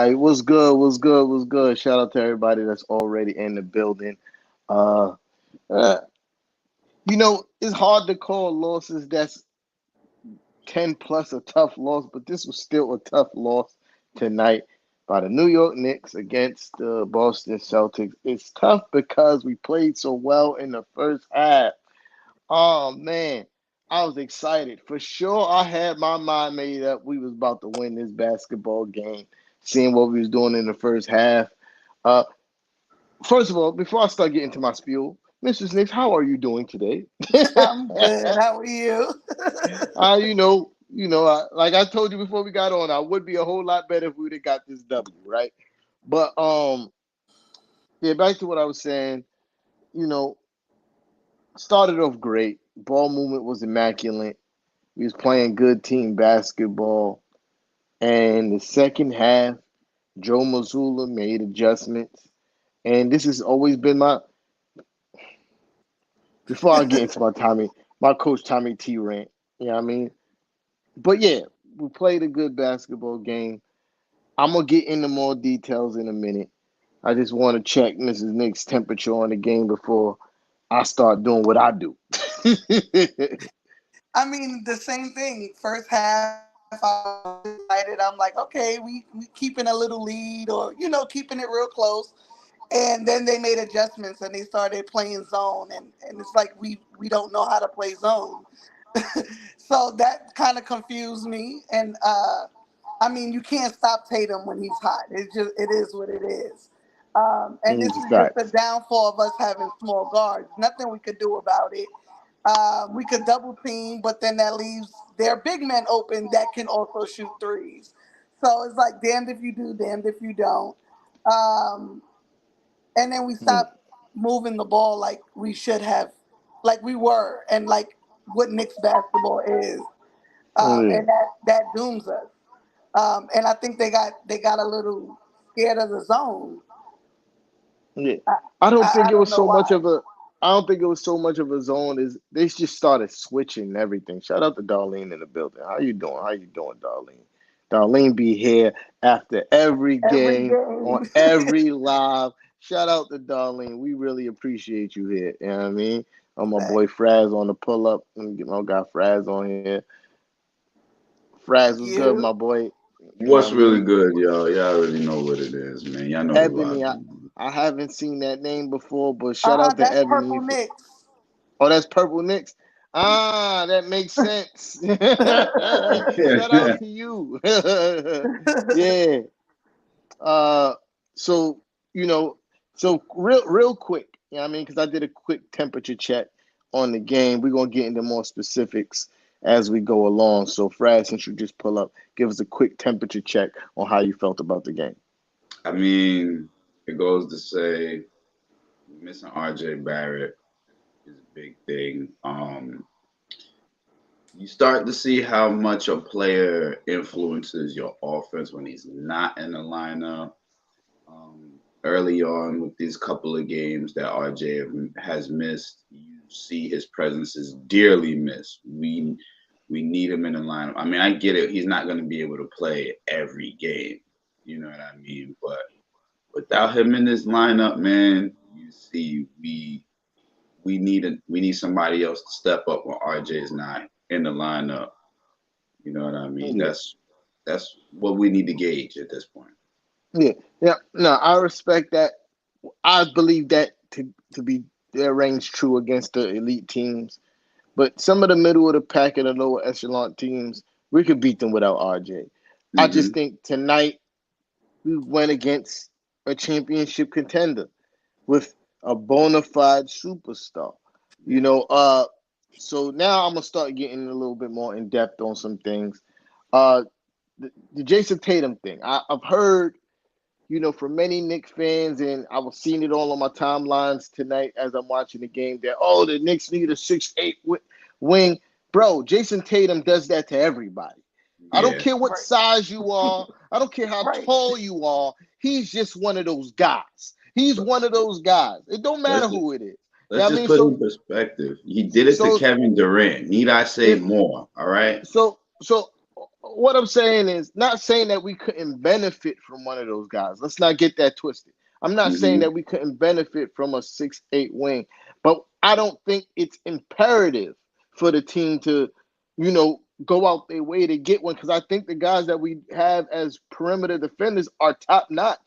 right, what's good? What's good? What's good? Shout out to everybody that's already in the building. Uh, uh it's hard to call losses that's 10 plus a tough loss, but this was still a tough loss tonight by the New York Knicks against the Boston Celtics. It's tough because we played so well in the first half. Oh man, I was excited. For sure, I had my mind made up. We was about to win this basketball game, seeing what we was doing in the first half. Uh, First of all, before I start getting to my spiel, Mrs. Nix, how are you doing today? I'm good. How are you? Like I told you before we got on, I would be a whole lot better if we would have got this W, right? But yeah, back to what I was saying. You know, started off great. Ball movement was immaculate. We was playing good team basketball. And the second half, Joe Mazzulla made adjustments. And this has always been before I get into my coach Tommy T rant. You know what I mean? But yeah, we played a good basketball game. I'm gonna get into more details in a minute. I just want to check Mrs. Nick's temperature on the game before I start doing what I do. I mean, the same thing. First half, I was excited. I'm like, okay, we keeping a little lead, or keeping it real close. And then they made adjustments and they started playing zone, and it's like we don't know how to play zone. So that kind of confused me. And I mean, you can't stop Tatum when he's hot. It is what it is. And this is just the Facts. downfall of us having small guards. Nothing we could do about it. We could double team, but then that leaves their big men open that can also shoot threes. So it's like damned if you do, damned if you don't. Um, and then we Mm, stopped moving the ball like we should have, like we were, and like what Knicks basketball is, yeah, and that dooms us. And I think they got a little scared of the zone. yeah. I, I don't I think I it don't was know so much why. of a. I don't think it was so much of a zone. Is they just started switching everything. Shout out to Darlene in the building. How you doing? How you doing, Darlene? Darlene be here after every Every game on game. every live. Shout out to Darlene. We really appreciate you here. You know what I mean? Oh, my boy Fraz on the pull up. Let me get my guy Fraz on here. Fraz was good, You. my boy. You know what I What's really mean? good, y'all? Y'all already know what it is, man. Y'all know the Ebony, vibes. I haven't seen that name before, but shout Uh-huh, out to that's Ebony Purple for. Knicks. Oh, that's Purple Knicks. Ah, that makes sense. Shout out to you. Yeah. Uh, so you know, so real quick. You know what I mean? Because I did a quick temperature check on the game. We're gonna get into more specifics as we go along. So, Fraz, since you just pull up, give us a quick temperature check on how you felt about the game. I mean, it goes to say missing RJ Barrett is a big thing. You start to see how much a player influences your offense when he's not in the lineup. Early on with these couple of games that RJ has missed, you see his presence is dearly missed. We need him in the lineup. I mean, I get it. He's not going to be able to play every game. You know what I mean? But without him in this lineup, man, you see we need somebody else to step up when RJ is not in the lineup. You know what I mean? Yeah. That's what we need to gauge at this point. Yeah, yeah. No, I respect that. I believe that to be their range true against the elite teams. But some of the middle of the pack and the lower echelon teams, we could beat them without RJ. I just Hmm. think tonight we went against a championship contender with a bona fide superstar. You Yeah. know, so now I'm gonna start getting a little bit more in depth on some things. Uh, the Jason Tatum thing. I've heard for many Knicks fans, and I was seeing it all on my timelines tonight as I'm watching the game. That the Knicks need a 6'8" wing, bro. Jason Tatum does that to everybody. I don't Yeah. care what Right, size you are. I don't care how right. tall you are. He's just one of those guys. He's one of those guys. It don't matter Let's who it is. You let's know what I just mean? put So in perspective. He did it to so Kevin Durant. Need I say if more? All right. so what I'm saying is not saying that we couldn't benefit from one of those guys. Let's not get that twisted. I'm not saying Hmm. that we couldn't benefit from a 6'8" wing, but I don't think it's imperative for the team to, go out their way to get one because I think the guys that we have as perimeter defenders are top notch.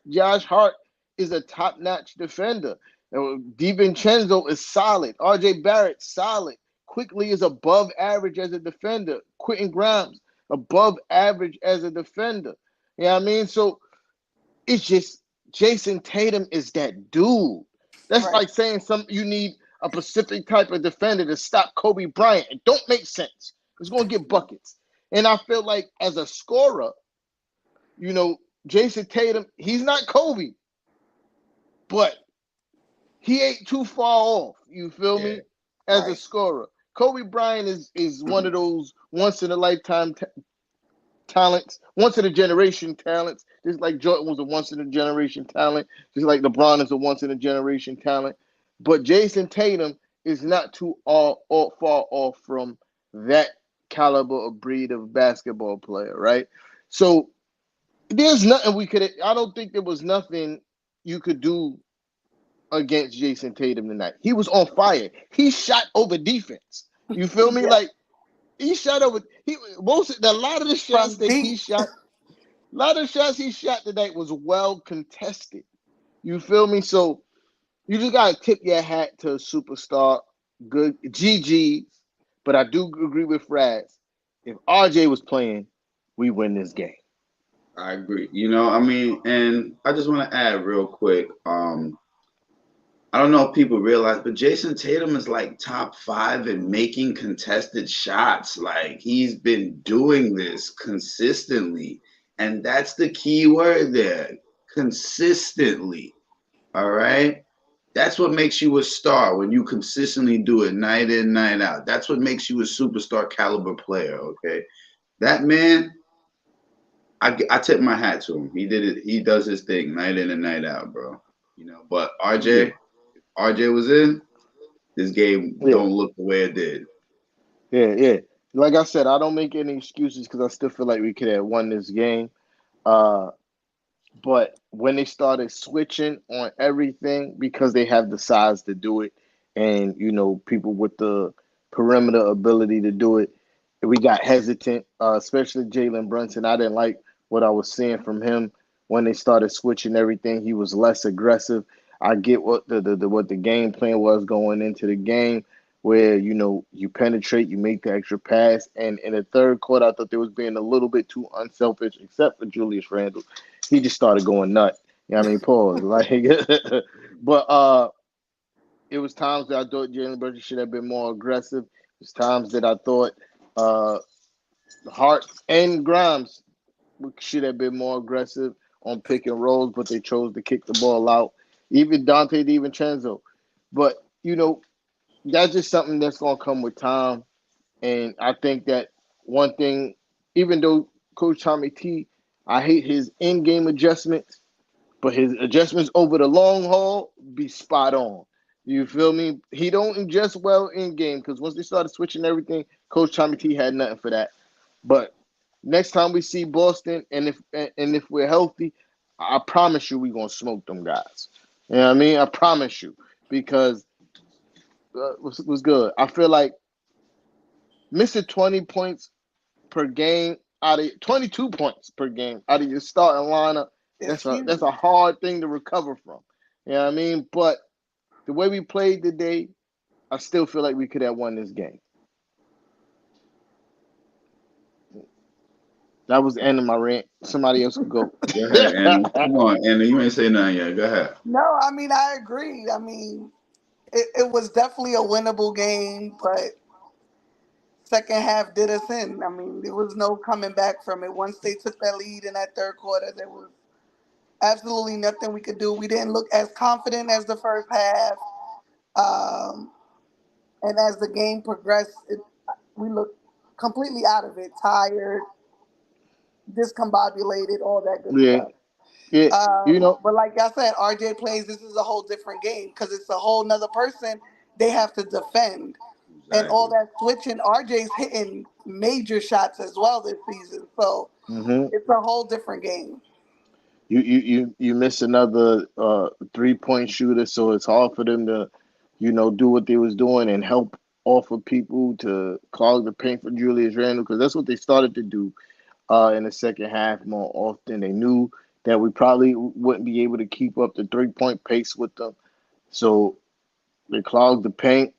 Josh Hart is a top notch defender. DiVincenzo is solid. RJ Barrett solid. Quickly is above average as a defender. Quentin Grimes above average as a defender. You know what I mean? So it's just Jason Tatum is that dude. That's Right. like saying you need a specific type of defender to stop Kobe Bryant. It don't make sense. It's gonna get buckets. And I feel like as a scorer, Jason Tatum, he's not Kobe, but he ain't too far off. You feel Yeah. me? As a Right. scorer, Kobe Bryant is one of those once in a lifetime talents, once in a generation talents. Just like Jordan was a once in a generation talent, just like LeBron is a once in a generation talent. But Jason Tatum is not too all far off from that caliber of breed of basketball player, right? So there's nothing we could. I don't think there was nothing you could do against Jason Tatum tonight. He was on fire. He shot over defense. You feel me? Yeah. Like he shot over. A lot of the shots From that he deep. shot, a lot of the shots he shot tonight was well contested. You feel me? So you just gotta tip your hat to a superstar. Good GG's. But I do agree with Fraz. If RJ was playing, we win this game. I agree. I mean, and I just want to add real quick. I don't know if people realize, but Jason Tatum is like top five in making contested shots. Like he's been doing this consistently. And that's the key word there. Consistently. All right. That's what makes you a star when you consistently do it night in, night out. That's what makes you a superstar caliber player. Okay. That man, I tip my hat to him. He did it. He does his thing night in and night out, bro. But Yeah, RJ was in, this game yeah, don't look the way it did. yeah. Like I said, I don't make any excuses because I still feel like we could have won this game. Uh, But when they started switching on everything because they have the size to do it, and people with the perimeter ability to do it, we got hesitant. Especially Jalen Brunson. I didn't like what I was seeing from him when they started switching everything. He was less aggressive. I get what the game plan was going into the game, where you penetrate, you make the extra pass, and in the third quarter, I thought they was being a little bit too unselfish, except for Julius Randle. He just started going nuts. You know what I mean? Pause. Like, but it was times that I thought Jalen Brunson should have been more aggressive. It was times that I thought uh, Hart and Grimes should have been more aggressive on pick and rolls, but they chose to kick the ball out. Even Dante DiVincenzo. But, that's just something that's going to come with time. And I think that one thing, even though Coach Tommy T, I hate his in-game adjustments, but his adjustments over the long haul be spot on. You feel me? He don't adjust well in game because once they started switching everything, Coach Tommy T had nothing for that. But next time we see Boston, and if we're healthy, I promise you we're gonna smoke them guys. You know what I mean? I promise you because was good. I feel like missing 20 points per game out of 22 points per game out of your starting lineup. It's That's a huge. hard thing to recover from. You know what I mean? But the way we played today, I still feel like we could have won this game. That was the end of my rant. Somebody else could go. Go ahead, Anna. Come on, Anna. You ain't say nothing yet. Go ahead. No, I mean I agree. I mean it was definitely a winnable game, but second half did us in. I mean, there was no coming back from it. Once they took that lead in that third quarter, there was absolutely nothing we could do. We didn't look as confident as the first half. Um, and as the game progressed, we looked completely out of it, tired, discombobulated, all that good Yeah, stuff. yeah. You know, But like I said, RJ plays. This is a whole different game because it's a whole nother person they have to defend, and all Exactly. that switching. RJ's hitting major shots as well this season. So Hmm. it's a whole different game. You miss another 3-point shooter, so it's hard for them to, do what they was doing and help off of people to clog the paint for Julius Randle, because that's what they started to do in the second half more often. They knew that we probably wouldn't be able to keep up the 3-point pace with them, so they clogged the paint,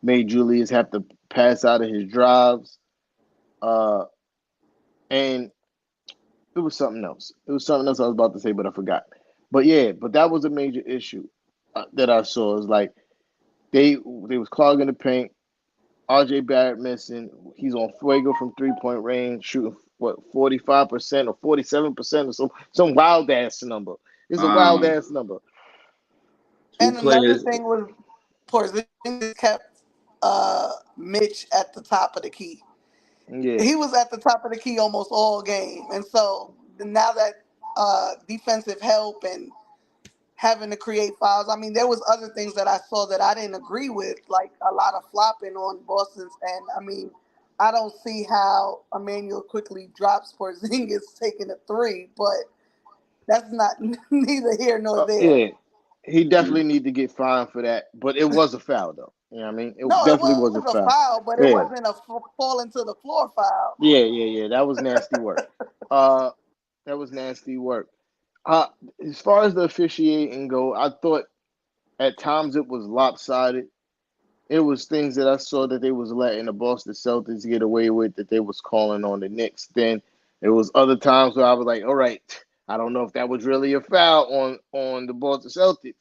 made Julius have to pass out of his drives, uh, and it was something else. It was something else I was about to say, but I forgot. But yeah, but that was a major issue that I saw. It was like they was clogging the paint. RJ Barrett missing. He's on fuego from 3-point range, shooting what 45% or 47% or some wild ass number. It's a wild Um, ass number. two And another players. thing was Porzingis kept Mitch at the top of the key. Yeah, He was at the top of the key almost all game, and so now that defensive help and having to create fouls. I mean, there was other things that I saw that I didn't agree with, like a lot of flopping on Boston's end. I mean, I don't see how Emmanuel quickly drops Porzingis taking a three, but that's not neither here nor there. yeah. He Mm, definitely need to get fined for that, but it was a foul though. You know what I mean? It No, it definitely was a was a foul. foul, but it Yeah, wasn't a falling to the floor foul. yeah. That was nasty work. Uh, that was nasty work. Uh, as far as the officiating go, I thought at times it was lopsided. It was things that I saw that they was letting the Boston Celtics get away with that they was calling on the Knicks. Then it was other times where I was like, all right, I don't know if that was really a foul on the Boston Celtics.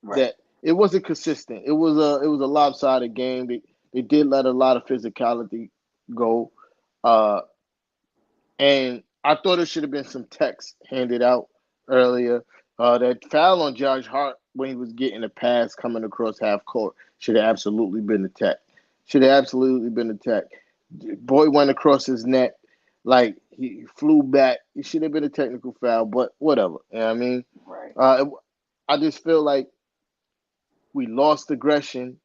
Right. That it wasn't consistent. It was a lopsided game. They did let a lot of physicality go. Uh, and I thought it should have been some text handed out earlier. That foul on Josh Hart when he was getting a pass coming across half court should have absolutely been a tech. Should have absolutely been a tech. Boy went across his neck like he flew back. It should have been a technical foul, but whatever. You know what I mean? Right. Uh, I just feel like we lost aggression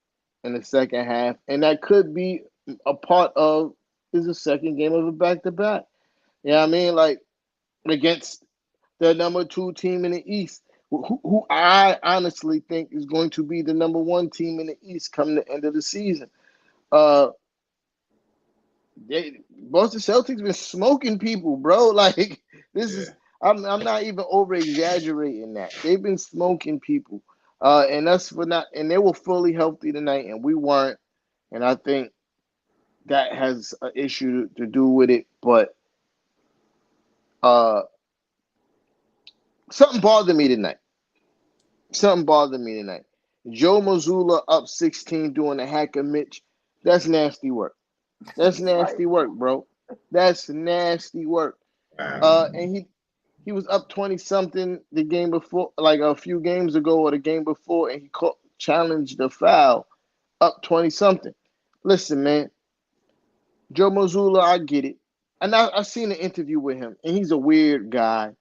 in the second half, and that could be a part of is the second game of a back to back. You know what I mean? Like against the number two team in the East, who I honestly think is going to be the number one team in the East come the end of the season. Uh, Boston Celtics been smoking people, bro. Like this yeah. is, I'm not even over exaggerating that they've been smoking people, and that's for not, and they were fully healthy tonight, and we weren't, and I think that has an issue to do with it, but uh, something bothered me tonight. Something bothered me tonight. Joe Mazzulla up 16 doing a hack of Mitch. That's nasty work. That's Right. nasty work, bro. That's nasty work. Wow. And he was up 20 something the game before, like a few games ago or the game before, and he challenged the foul up 20 something. Listen, man, Joe Mazzulla, I get it. And I seen an interview with him, and he's a weird guy.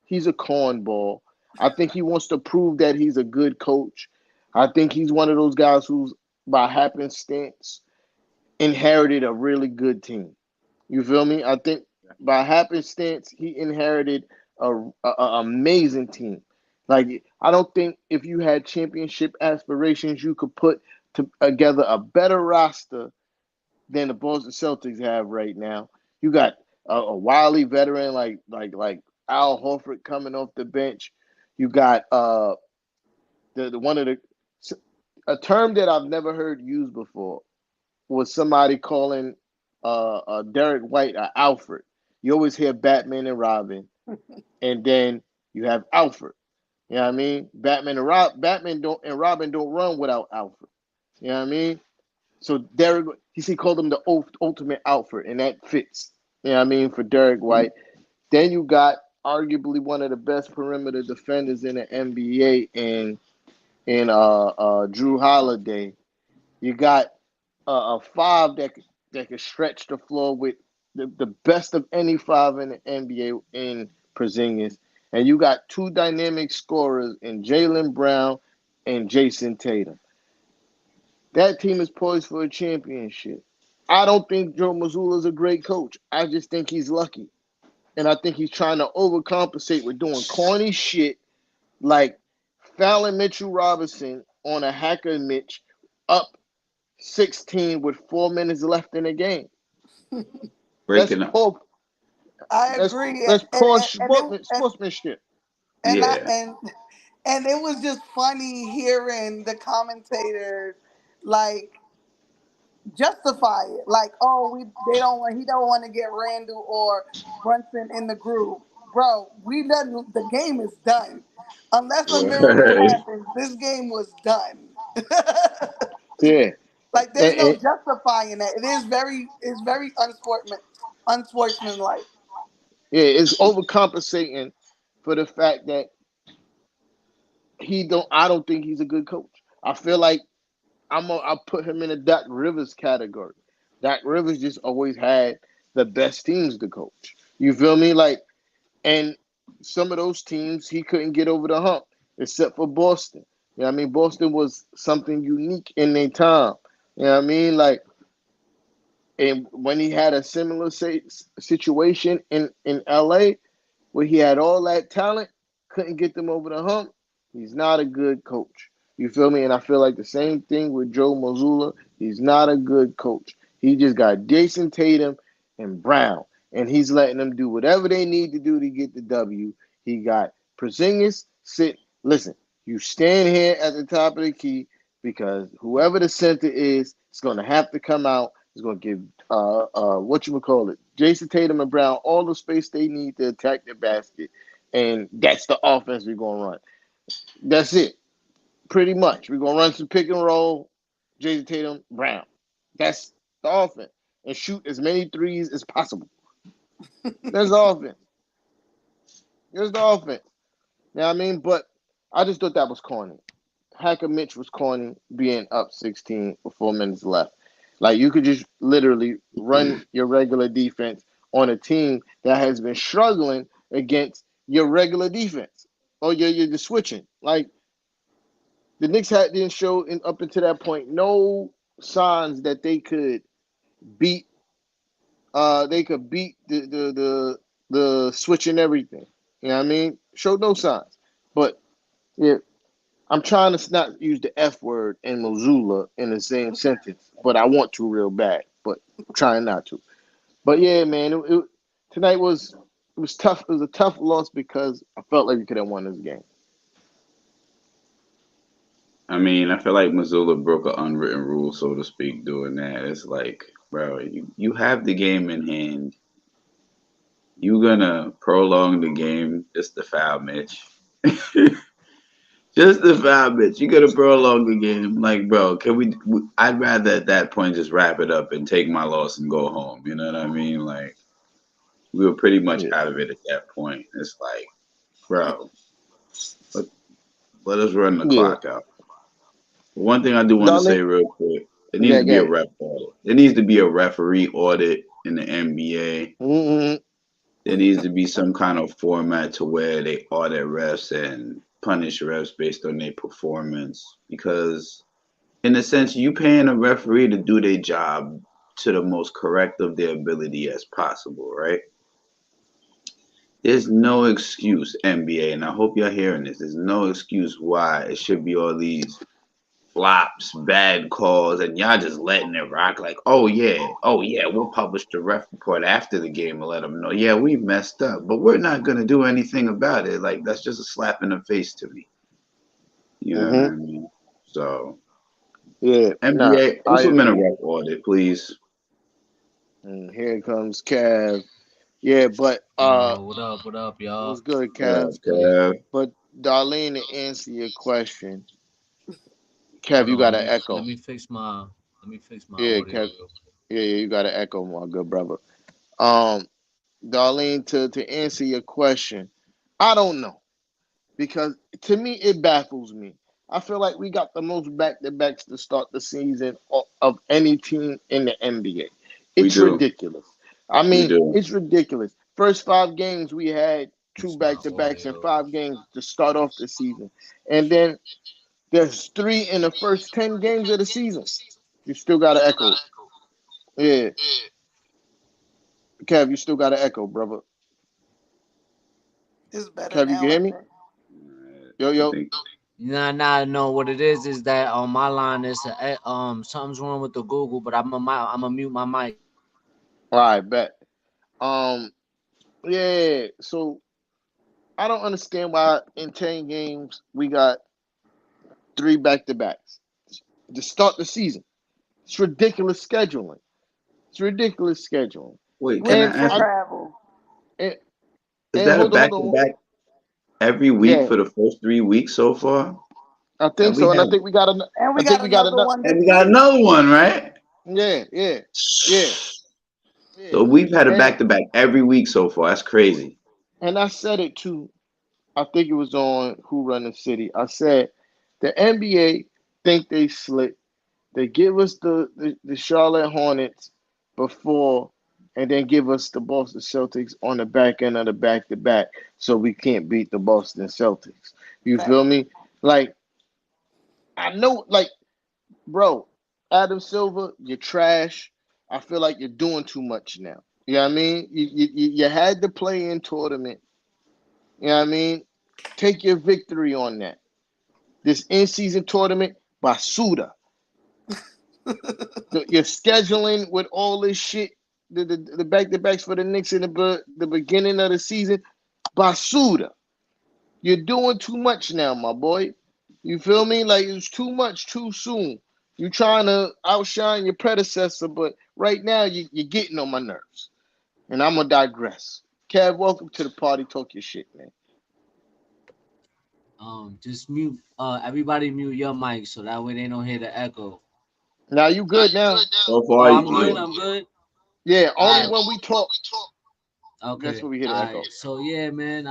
He's a cornball. I think he wants to prove that he's a good coach. I think he's one of those guys who's, by happenstance, inherited a really good team. You feel me? I think by happenstance, he inherited a amazing team. Like, I don't think if you had championship aspirations, you could put together a better roster than the Boston Celtics have right now. You got a wily veteran like Al Horford coming off the bench. You got the one of the a term that I've never heard used before was somebody calling Derek White Alfred. You always hear Batman and Robin, and then you have Alfred. You know what I mean? Batman don't and Robin don't run without Alfred. You know what I mean? So Derek, he called him the ultimate Alfred, and that fits. You know what I mean, for Derek White. Then you got arguably one of the best perimeter defenders in the NBA in Drew Holiday. You got a five that could stretch the floor with the best of any five in the NBA in Porzingis, and you got two dynamic scorers in Jaylen Brown and Jason Tatum. That team is poised for a championship. I don't think Joe Mazzulla is a great coach. I just think he's lucky. And I think he's trying to overcompensate with doing corny shit like fouling Mitchell Robinson on a hacker Mitch up 16 with 4 minutes left in the game. That's Breaking up. poor. I That's agree, that's poor and it sportsmanship. and I Yeah. and it was just funny hearing the commentators like justify it, like, oh, we they don't want he don't want to get Randall or Brunson in the group, bro. We done the game is done. Unless a miracle Right. happens, this game was done. Yeah. Like there's And, no and justifying that. It's very unsportsmanlike. yeah, it's overcompensating for the fact that I don't think he's a good coach. I feel like I'll put him in a Doc Rivers category. Doc Rivers just always had the best teams to coach. You feel me? Like, and some of those teams he couldn't get over the hump, except for Boston. You know what I mean? Boston was something unique in their time. You know what I mean? Like, and when he had a similar situation in LA, where he had all that talent, couldn't get them over the hump, he's not a good coach. You feel me? And I feel like the same thing with Joe Mazzulla. He's not a good coach. He just got Jason Tatum and Brown, and he's letting them do whatever they need to do to get the W. He got Porzingis sit. Listen, you stand here at the top of the key because whoever the center is going to have to come out. Is going to give what you would call it, Jason Tatum and Brown all the space they need to attack the basket, and that's the offense we're gonna run. That's it, pretty much. We're gonna run some pick and roll, Jason Tatum, Brown. That's the offense, and shoot as many threes as possible. That's the offense. There's the offense. You know what I mean? But I just thought that was corny. Hacker Mitch was corny, being up 16 with 4 minutes left. Like you could just literally run your regular defense on a team that has been struggling against your regular defense, or you're switching. Like the Knicks didn't show up until that point no signs that beat they could beat the switch and everything. You know what I mean? Showed no signs. But yeah, I'm trying to not use the F word and Missoula in the same sentence, but I want to real bad, but I'm trying not to. But yeah, man, tonight was tough. It was a tough loss because I felt like we could have won this game. I mean, I feel like Missoula broke an unwritten rule, so to speak, doing that. It's like, bro, you have the game in hand. You gonna prolong the game just to foul Mitch. Just the 5 minutes. You gotta prolong the game. Like, bro, can we? I'd rather at that point just wrap it up and take my loss and go home. You know what I mean? Like, we were pretty much Yeah, out of it at that point. It's like, bro, let, let us run the yeah. clock out. One thing I do want to say Darling, real quick: it needs yeah, to be a yeah. ref audit. There needs to be a referee audit in the NBA. Mm-hmm. There needs to be some kind of format to where they audit refs and punish refs based on their performance because in a sense, you paying a referee to do their job to the most correct of their ability as possible, right? There's no excuse, NBA, and I hope you're hearing this. There's no excuse why it should be all these flops, bad calls, and y'all just letting it rock. Like, oh yeah, we'll publish the ref report after the game and let them know, yeah, we messed up, but we're not gonna do anything about it. Like, that's just a slap in the face to me. You know what I Mm-hmm. mean? So, Yeah. Nah. NBA, put I some in a agree. ref audit, please. And here comes Cav. Yeah, but Yo, what up, it y'all? was good, What Cav. up, Good. Kev? But Darlene, to answer your question, Kev, Hold you on, got an let echo. me fix my Yeah, audio Kev. real quick. Yeah, you got an echo, my good brother. Um, Darlene, to answer your question, I don't know because to me it baffles me. I feel like we got the most back to backs to start the season of any team in the NBA. We It's do. ridiculous. I We mean, do. it's ridiculous. First 5 games we had two Fix my back to backs in audio. 5 games to start off the season, and then there's three in the first 10 games of the season. You still got to echo. Yeah, Kev, you still got an echo, brother. It's better Kev, you can now, I hear me? think. Yo, I yo. think Nah, no. What it is that on my line is something's wrong with the Google, but I'm gonna mute my mic. All right, bet. Um, yeah. So I don't understand why in 10 games we got three back to backs to start the season. It's ridiculous scheduling. It's ridiculous scheduling. wait, can With I And the ask I you, travel. and, is and that a hold on, back hold to on. back every week Yeah, for the first 3 weeks so far? I And think we so. And I have think we got And I we think got we got another enough. one and this we got week. another one, right? Yeah, yeah, yeah, yeah. So we've had a And back to back every week so far. That's crazy. and I said it too. I think it was on Who Run the City. I said the NBA think they slick. They give us the Charlotte Hornets before, and then give us the Boston Celtics on the back end of the back to back, so we can't beat the Boston Celtics. You Fact. feel me? Like I know, like bro, Adam Silver, you're trash. I feel like you're doing too much now. You know what I mean? You had the play in tournament. You know what I mean? Take your victory on that. This in season tournament, Basuda. Your scheduling with all this shit, the back to backs for the Knicks in the beginning of the season, Basuda. You're doing too much now, my boy. You feel me? Like it's too much too soon. You trying to outshine your predecessor, but right now you're getting on my nerves. And I'm gonna digress. Kev, welcome to the party. Talk your shit, man. Just mute. Everybody mute your mic so that way they don't hear the echo. Now you good now? So Oh, far, I'm you good. good. I'm good. Yeah. All Only right. when we talk, that's Okay. when we hear the All echo. right. So yeah, man.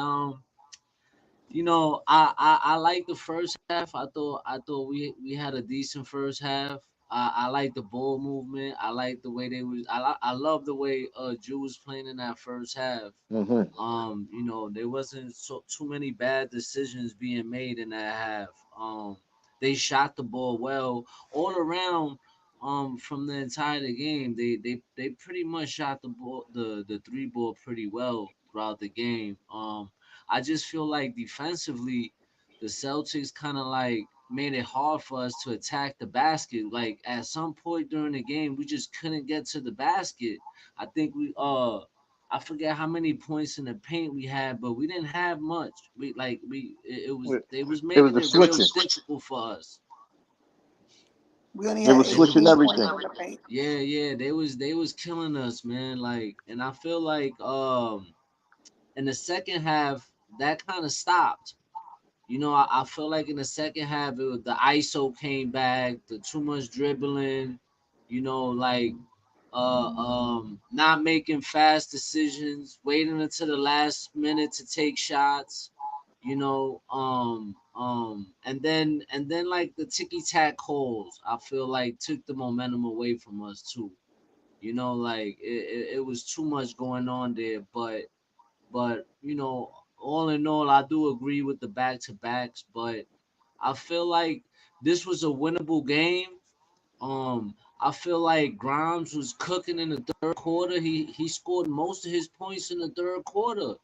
I like the first half. I thought we had a decent first half. I like the ball movement. I like the way they was. I love the way Jew was playing in that first half. Hmm. There wasn't too many bad decisions being made in that half. They shot the ball well all around. From the entire game, they pretty much shot the three ball pretty well throughout the game. I just feel like defensively, the Celtics kind of like made it hard for us to attack the basket. Like at some point during the game, we just couldn't get to the basket. I think I forget how many points in the paint we had, but we didn't have much. It was they was It was making the it real switching. difficult for us. We only It had was They was switching 18 points everything. in the paint. yeah, they was killing us, man. Like, and I feel like in the second half that kind of stopped. I feel like in the second half the ISO came back, the too much dribbling, like not making fast decisions, waiting until the last minute to take shots, and then like the ticky tack calls, I feel like took the momentum away from us too. Like it was too much going on there, but all in all, I do agree with the back to backs, but I feel like this was a winnable game. I feel like Grimes was cooking in the third quarter. He scored most of his points in the third quarter.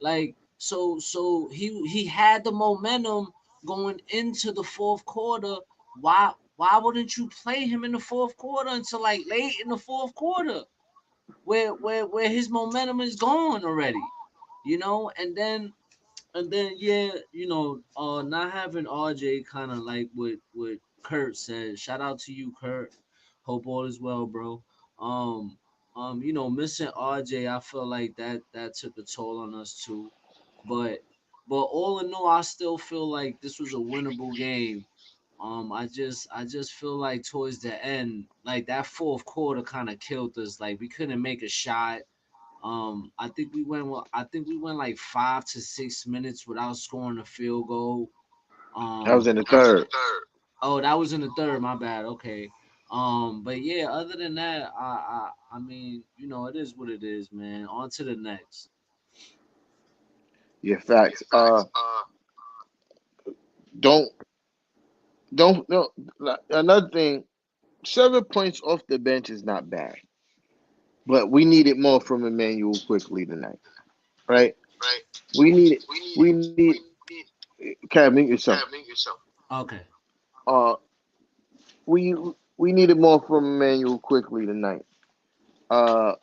Like so he had the momentum going into the fourth quarter. Why wouldn't you play him in the fourth quarter until like late in the fourth quarter, where his momentum is gone already? And then yeah, not having RJ, kind of like what Kurt said. Shout out to you, Kurt. Hope all is well, bro. Um, missing RJ, I feel like that took a toll on us too. But but all in all, I still feel like this was a winnable game. I just feel like towards the end, like that fourth quarter kind of killed us. Like we couldn't make a shot. I think we went like 5 to 6 minutes without scoring a field goal. I was Um, in the third. oh, that was in the third. My bad. Okay. But yeah, other than that, I mean, it is what it is, man. On to the next. Yeah, facts. Don't don't no. Another thing, 7 points off the bench is not bad. but we needed more from Emmanuel quickly tonight, right? We needed, we need. Can mute yourself. Okay. Uh, we we needed more from Emmanuel quickly tonight. Uh,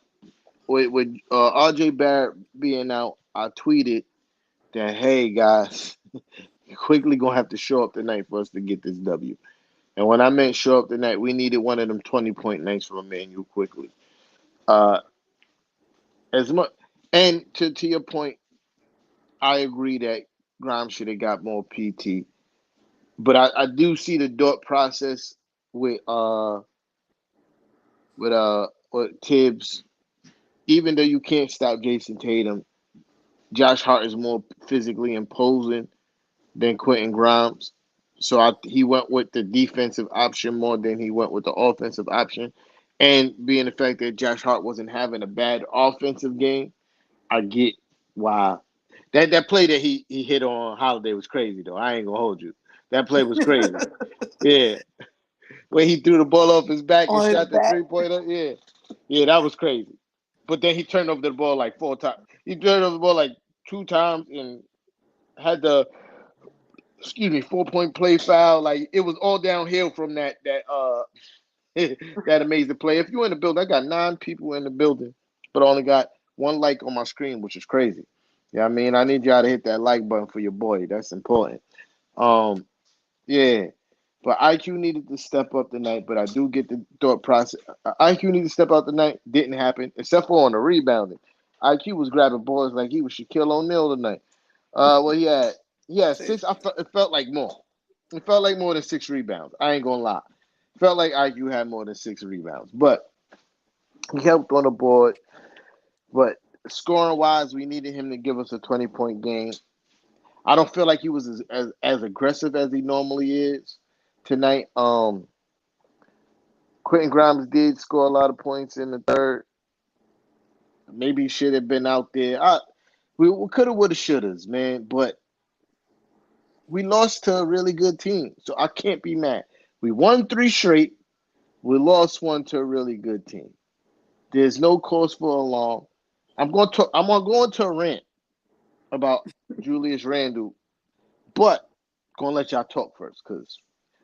with RJ Barrett being out, I tweeted that, hey guys, quickly gonna have to show up tonight for us to get this W. And when I meant show up tonight, we needed one of them 20-point nights from Emmanuel quickly. Uh, as much and to your point, I agree that Grimes should have got more PT. But I do see the thought process with with Tibbs. Even though you can't stop Jason Tatum, Josh Hart is more physically imposing than Quentin Grimes. So he went with the defensive option more than he went with the offensive option. And being the fact that Josh Hart wasn't having a bad offensive game, I get why. That play that he hit on Holiday was crazy though. I ain't gonna hold you. That play was crazy. Yeah. When he threw the ball off his back and On his shot the back. 3-pointer. Yeah. Yeah, that was crazy. But then he turned over the ball like 4 times. He turned over the ball like 2 times and had the 4-point play foul. Like it was all downhill from that that amazing play. If you're in the building, I got 9 people in the building, but I only got one like on my screen, which is crazy. Yeah, I mean, I need y'all to hit that like button for your boy. That's important. Um, yeah. But IQ needed to step up tonight, but I do get the thought process. IQ needed to step out tonight. Didn't happen, except for on the rebounding. IQ was grabbing balls like he was Shaquille O'Neal tonight. Well, he had six. It felt like more. It felt like more than 6 rebounds. I ain't gonna lie. Felt like IQ had more than 6 rebounds, but he helped on the board. But scoring wise, we needed him to give us a 20-point game. I don't feel like he was as aggressive as he normally is tonight. Quentin Grimes did score a lot of points in the third. Maybe he should have been out there. We coulda, woulda, shouldas, man. But we lost to a really good team, so I can't be mad. We won 3 straight. We lost one to a really good team. There's no cause for alarm. I'm gonna go into a rant about Julius Randle, but gonna let y'all talk first because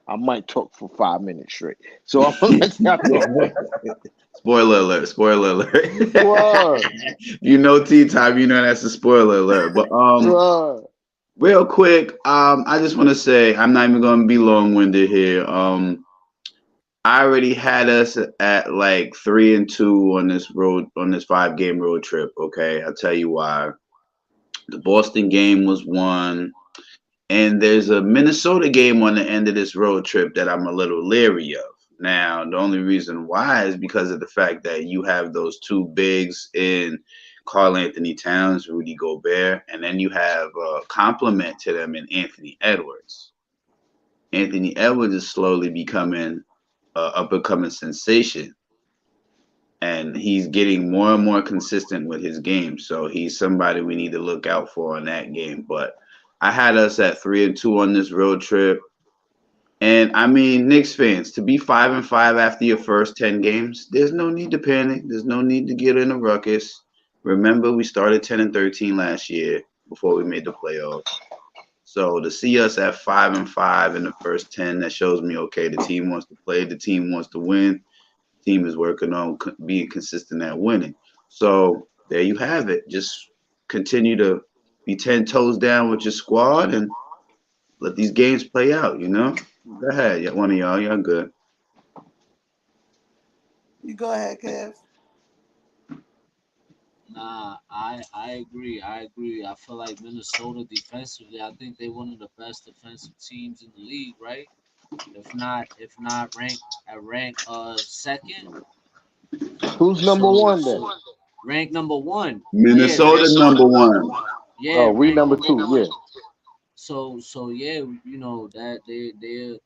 I might talk for 5 minutes straight. So I'm gonna let y'all talk first. Spoiler alert! Spoiler alert! Word, You know, tea time. You know that's a spoiler alert. But word. real quick, I just want to say I'm not even going to be long winded here. I already had us at like 3-2 on this road on this 5 game road trip. Okay, I'll tell you why. The Boston game was one. And there's a Minnesota game on the end of this road trip that I'm a little leery of. Now, the only reason why is because of the fact that you have those two bigs in Karl Anthony Towns, Rudy Gobert, and then you have a complement to them in Anthony Edwards. Anthony Edwards is slowly becoming a becoming sensation, and he's getting more and more consistent with his game. So he's somebody we need to look out for in that game. But I had us at 3-2 on this road trip. And I mean, Knicks fans, to be 5-5 after your first 10 games, there's no need to panic. There's no need to get in a ruckus. Remember, we started 10-13 last year before we made the playoffs. So to see us at 5-5 in the first 10, that shows me okay, the team wants to play, the team wants to win, the team is working on being consistent at winning. So there you have it. Just continue to be 10 toes down with your squad and let these games play out. Go ahead, one of y'all good. You go ahead, Kev. Nah, I agree. I agree. I feel like Minnesota defensively, I think they one of the best defensive teams in the league, right? If not rank second. Who's number So one then? so rank number one. Yeah, Minnesota number one. yeah, Oh, we rank number number two. one. Yeah. So yeah, that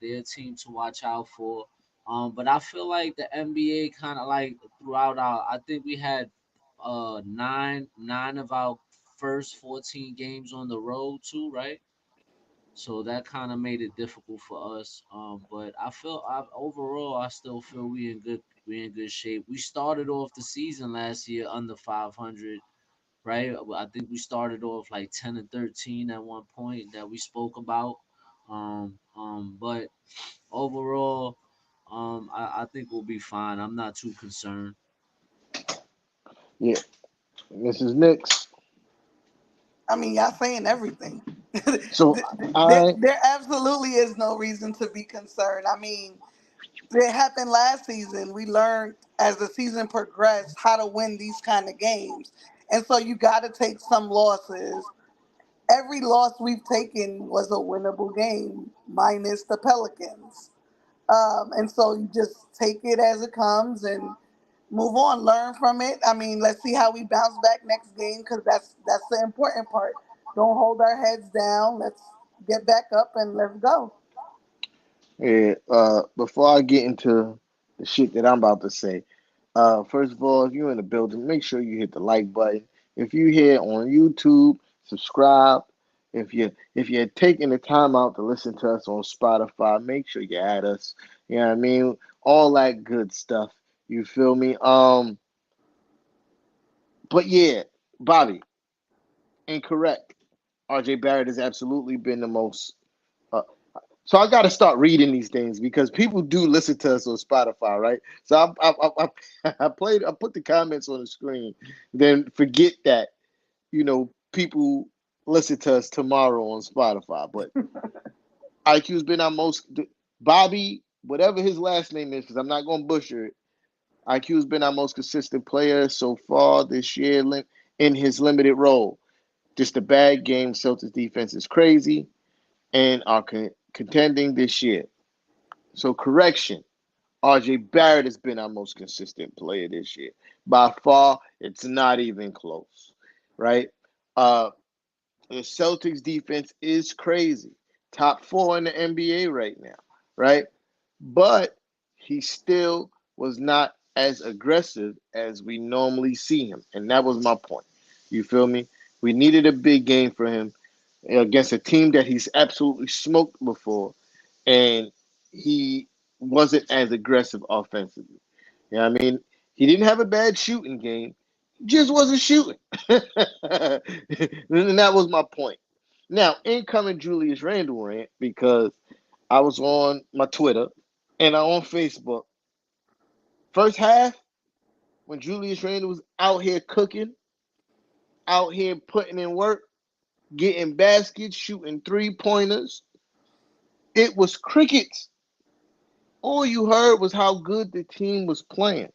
they're a team to watch out for. But I feel like the NBA kind of like throughout our. I think we had nine of our first 14 games on the road too, right? So that kind of made it difficult for us. But overall, I still feel we in good shape. We started off the season last year under 500, right? I think we started off like 10-13 at one point that we spoke about. But overall, I think we'll be fine. I'm not too concerned. Yeah, Mrs. Knicks. I mean, y'all saying everything. So there, I there absolutely is no reason to be concerned. I mean, it happened last season. We learned as the season progressed how to win these kind of games. And so you got to take some losses. Every loss we've taken was a winnable game, minus the Pelicans. And so you just take it as it comes and move on, learn from it. I mean, let's see how we bounce back next game because that's the important part. Don't hold our heads down. Let's get back up and let's go. Yeah, before I get into the shit that I'm about to say, first of all, if you're in the building, make sure you hit the like button. If you here on YouTube, subscribe. If you're taking the time out to listen to us on Spotify, make sure you add us. You know what I mean? All that good stuff. You feel me? But yeah, Bobby, incorrect. RJ Barrett has absolutely been the most. uh, So I got to start reading these things because people do listen to us on Spotify, right? So I put the comments on the screen, then forget that people listen to us tomorrow on Spotify. But IQ's been our most Bobby, whatever his last name is, because I'm not going to butcher it. IQ's been our most consistent player so far this year in his limited role. Just a bad game. Celtics defense is crazy and are contending this year. So correction, RJ Barrett has been our most consistent player this year. By far, it's not even close, right? Uh, the Celtics defense is crazy. Top four in the NBA right now, right? But he still was not as aggressive as we normally see him. And that was my point. You feel me? We needed a big game for him against a team that he's absolutely smoked before, and he wasn't as aggressive offensively. You know what I mean? He didn't have a bad shooting game, just wasn't shooting. And that was my point. Now, incoming Julius Randle rant because I was on my Twitter and I on Facebook. First half, when Julius Randle was out here cooking, out here putting in work, getting baskets, shooting 3 pointers, it was crickets. All you heard was how good the team was playing.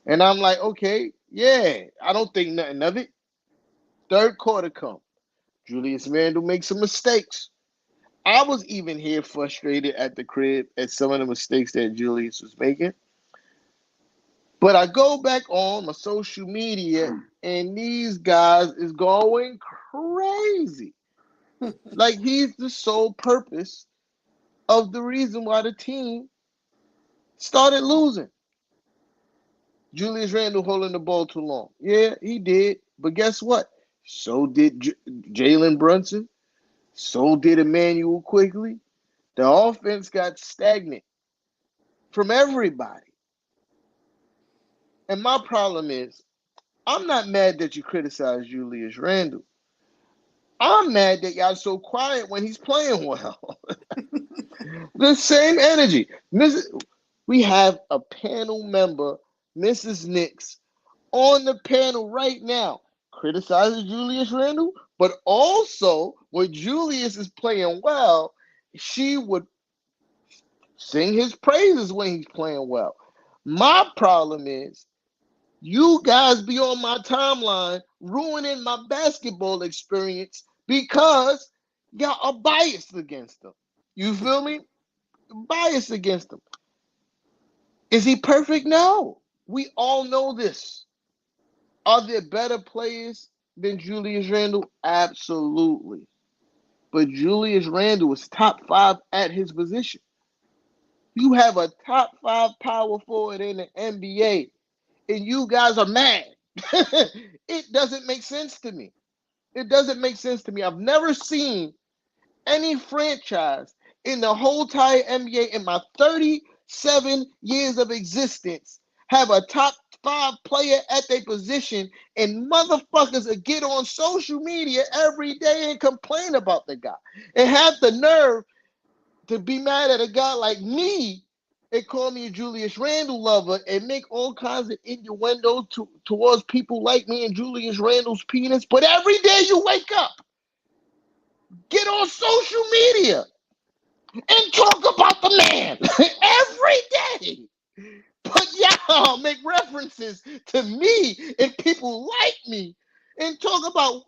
And I'm like, okay, yeah, I don't think nothing of it. Third quarter come. Julius Randle makes some mistakes. I was even here frustrated at the crib at some of the mistakes that Julius was making. But I go back on my social media and these guys is going crazy. Like he's the sole purpose of the reason why the team started losing. Julius Randle holding the ball too long. Yeah, he did. But guess what? So did Jalen Brunson. So did Emmanuel Quickly. The offense got stagnant from everybody. And my problem is, I'm not mad that you criticize Julius Randle. I'm mad that y'all so quiet when he's playing well. The same energy. We have a panel member, Mrs. Knicks, on the panel right now criticizes Julius Randle, but also when Julius is playing well, she would sing his praises when he's playing well. My problem is you guys be on my timeline ruining my basketball experience because y'all are biased against them. You feel me? Biased against them. Is he perfect? No. We all know this. Are there better players than Julius Randle? Absolutely. But Julius Randle is top five at his position. You have a top five power forward in the NBA, and you guys are mad. It doesn't make sense to me. It doesn't make sense to me. I've never seen any franchise in the whole entire NBA in my 37 years of existence have a top 5 player at their position, and motherfuckers will get on social media every day and complain about the guy and have the nerve to be mad at a guy like me and call me a Julius Randle lover and make all kinds of innuendo towards people like me and Julius Randle's penis. But every day you wake up, get on social media and talk about the man every day. But y'all make references to me and people like me and talk about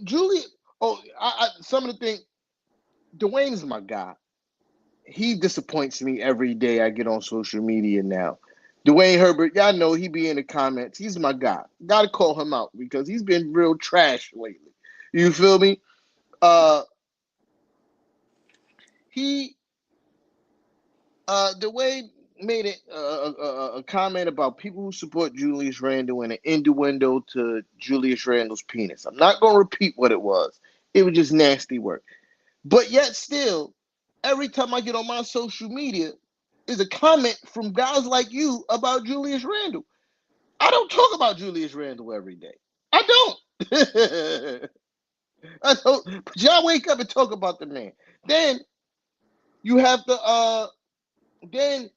Julius. Oh, some of the things. Dwayne's my guy. He disappoints me every day I get on social media now. Dwayne Herbert, y'all know he be in the comments. He's my guy. Gotta call him out because he's been real trash lately. You feel me? He Dwayne made a comment about people who support Julius Randle and an innuendo to Julius Randle's penis. I'm not gonna repeat what it was. It was just nasty work. But yet still, every time I get on my social media, is a comment from guys like you about Julius Randle. I don't talk about Julius Randle every day. I don't. I don't. But y'all wake up and talk about the man. Then you have then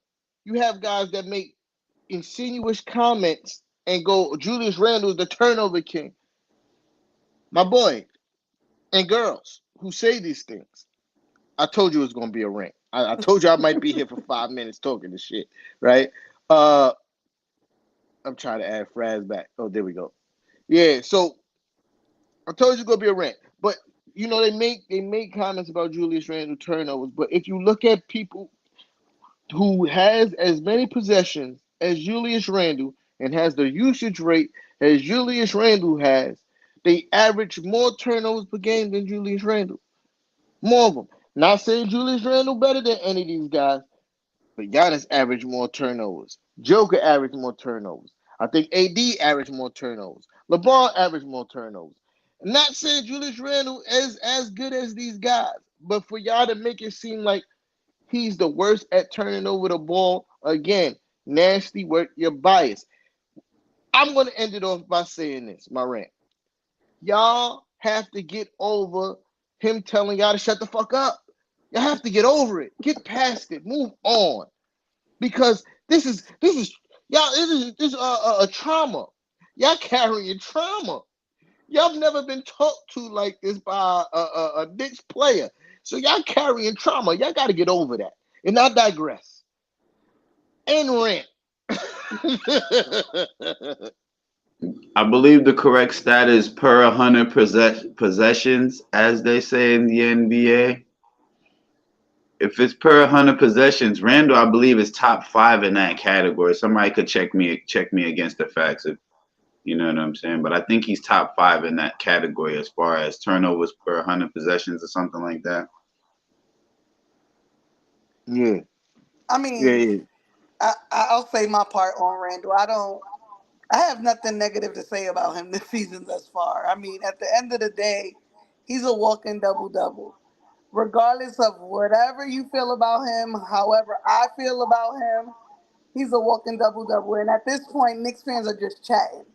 you have guys that make insinuous comments and go, Julius Randle is the turnover king. My boy and girls who say these things, I told you it was gonna be a rant. I told you I might be here for 5 minutes talking this shit, right? I'm trying to add Fraz back. Oh, there we go. Yeah, so I told you it's gonna be a rant. But you know, they make comments about Julius Randle turnovers. But if you look at people who has as many possessions as Julius Randle and has the usage rate as Julius Randle has, they average more turnovers per game than Julius Randle. More of them. Not saying Julius Randle better than any of these guys, but Giannis averaged more turnovers. Joker averaged more turnovers. I think AD averaged more turnovers. LeBron averaged more turnovers. I'm not saying Julius Randle is as good as these guys, but for y'all to make it seem like he's the worst at turning over the ball, again, nasty work, you're biased. I'm going to end it off by saying this, my rant. Y'all have to get over him telling y'all to shut the fuck up. Y'all have to get over it. Get past it. Move on. Because this is y'all this is a trauma. Y'all carrying trauma. Y'all have never been talked to like this by a Knicks player. So y'all carrying trauma. Y'all got to get over that. And I digress. And rant. I believe the correct stat is per 100 possessions, as they say in the NBA. If it's per 100 possessions, Randall, I believe, is top 5 in that category. Somebody could check me against the facts, if you know what I'm saying. But I think he's top 5 in that category as far as turnovers per 100 possessions or something like that. Yeah. I Yeah, mean, yeah. I'll say my part on Randall. I have nothing negative to say about him this season thus far. I mean, at the end of the day, he's a walking double double. Regardless of whatever you feel about him, however I feel about him, he's a walking double double. And at this point, Knicks fans are just chatting.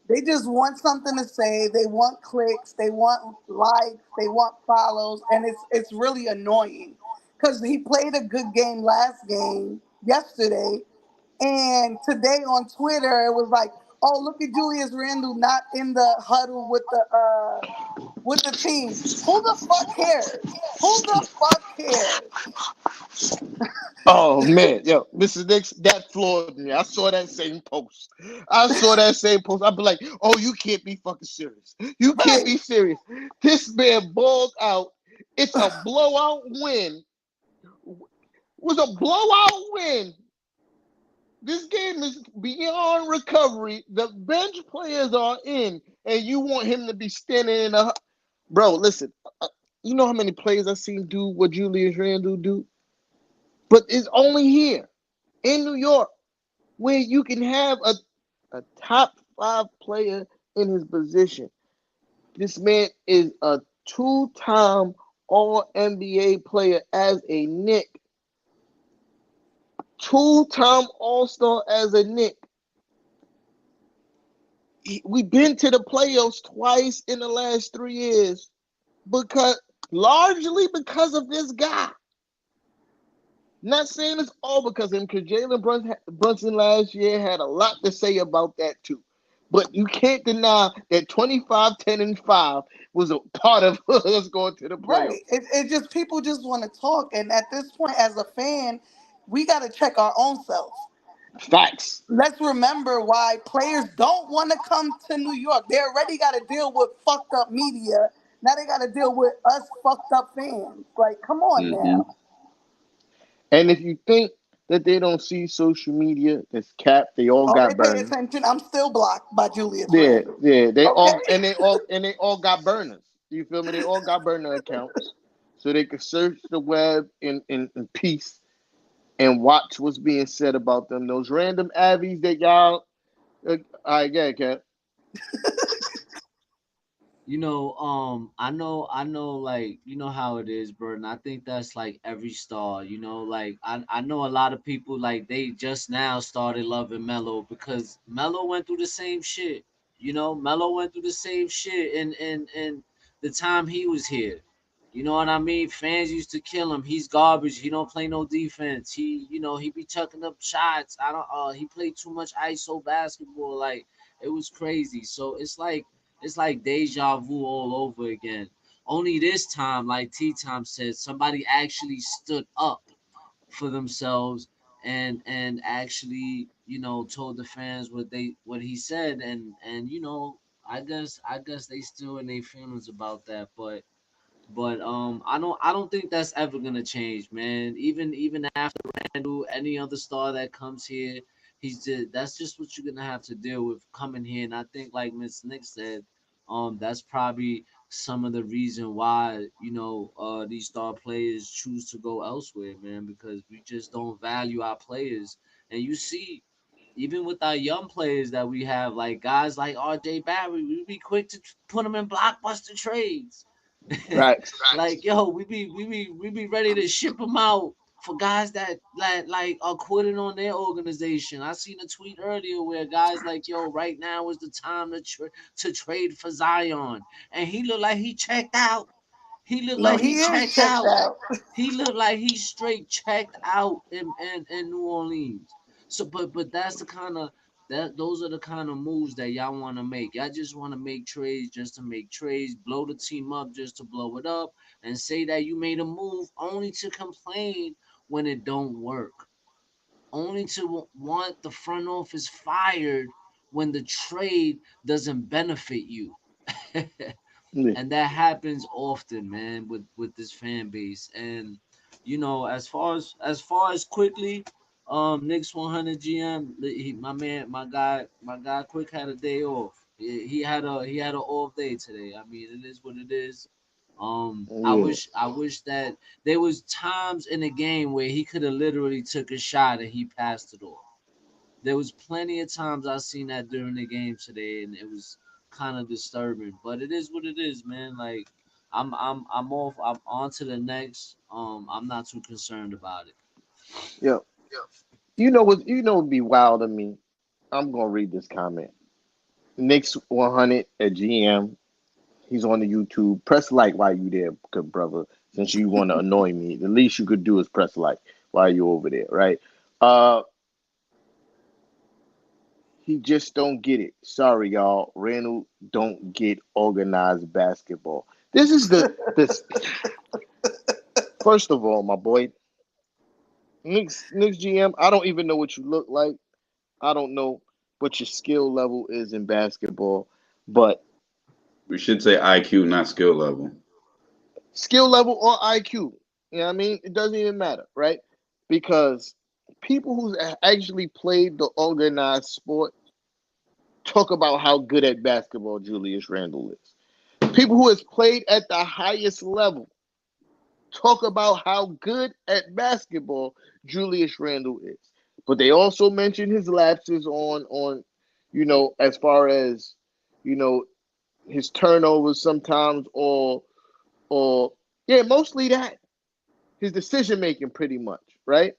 They just want something to say. They want clicks. They want likes. They want follows, and it's really annoying because he played a good game last game yesterday, and today on Twitter it was like, oh, look at Julius Randle not in the huddle with the team. Who the fuck cares? Who the fuck cares? Oh man, yo, Mrs. Nix, that floored me. I saw that same post. I saw that same post. I'd be like, oh, you can't be fucking serious. You can't Right. be serious. This man balled out. It's a blowout win. It was a blowout win. This game is beyond recovery. The bench players are in, and you want him to be standing in a. Bro, listen. You know how many players I've seen do what Julius Randle do? But it's only here in New York where you can have a top 5 player in his position. This man is a 2-time All NBA player as a Knick, two-time All-Star as a Knick. We've been to the playoffs twice in the last 3 years largely because of this guy. Not saying it's all because of him, because Jalen Brunson last year had a lot to say about that too. But you can't deny that 25, 10, and 5 was a part of us going to the playoffs. Right. It just people just want to talk, and at this point, as a fan, we got to check our own self. Facts. Let's remember why players don't want to come to New York. They already got to deal with fucked up media. Now they got to deal with us fucked up fans. Like, come on Mm-hmm. now. And if you think that they don't see social media, that's cap. They all Oh, they got pay burners. attention. I'm still blocked by Julius Yeah, Randle. yeah. Okay. They all got burners. You feel me? They all got burner accounts, so they could search the web in peace and watch what's being said about them. Those random avies that y'all. I get, Cap. I know, like, how it is, bro. And I think that's like every star, like I know a lot of people like they just now started loving Melo because Melo went through the same shit. Melo went through the same shit in the time he was here. You know what I mean? Fans used to kill him. He's garbage. He don't play no defense. He be chucking up shots. I don't he played too much ISO basketball. Like it was crazy. So it's like deja vu all over again. Only this time, like T Time said, somebody actually stood up for themselves and actually, told the fans what he said and I guess they still in their feelings about that, but I don't think that's ever gonna change, man. Even after Randall, any other star that comes here, that's just what you're gonna have to deal with coming here. And I think, like Miss Nick said, that's probably some of the reason why these star players choose to go elsewhere, man, because we just don't value our players. And you see, even with our young players that we have, like guys like R.J. Barry, we be quick to put them in blockbuster trades. Facts. Like yo, we be ready to ship them out for guys that are quitting on their organization. I seen a tweet earlier where guys like, yo, right now is the time to trade for Zion, and he looked like he checked out. He looked No, like he he is checked checked out. out. He looked like he straight checked out in New Orleans. So, but that's the kind of those are the kind of moves that y'all want to make. Y'all just want to make trades just to make trades, blow the team up just to blow it up, and say that you made a move only to complain when it don't work, only to want the front office fired when the trade doesn't benefit you. Yeah. And that happens often, man, with this fan base. And as far as quickly, Knicks 100 GM, my guy, quick had a day off. He had an off day today. I mean, it is what it is. I Yeah. wish that there was times in the game where he could have literally took a shot and he passed it off. There was plenty of times I seen that during the game today, and it was kind of disturbing. But it is what it is, man. Like I'm off. I'm on to the next. I'm not too concerned about it. Yeah. You know what'd be wild to me? I'm gonna read this comment. Knicks 100 at GM. He's on the YouTube. Press like while you there, good brother. Since you want to annoy me, the least you could do is press like while you over there, right? Uh, he just don't get it. Sorry, y'all. Randall don't get organized basketball. This is this. First of all, my boy, Knicks GM. I don't even know what you look like. I don't know what your skill level is in basketball, but We should say IQ, not skill level. skill level or IQ. You know what I mean? It doesn't even matter, right? Because people who actually played the organized sport talk about how good at basketball Julius Randle is. People who has played at the highest level talk about how good at basketball Julius Randle is. But they also mention his lapses on as far as you know his turnovers sometimes or Yeah, mostly that. His decision making, pretty much, right?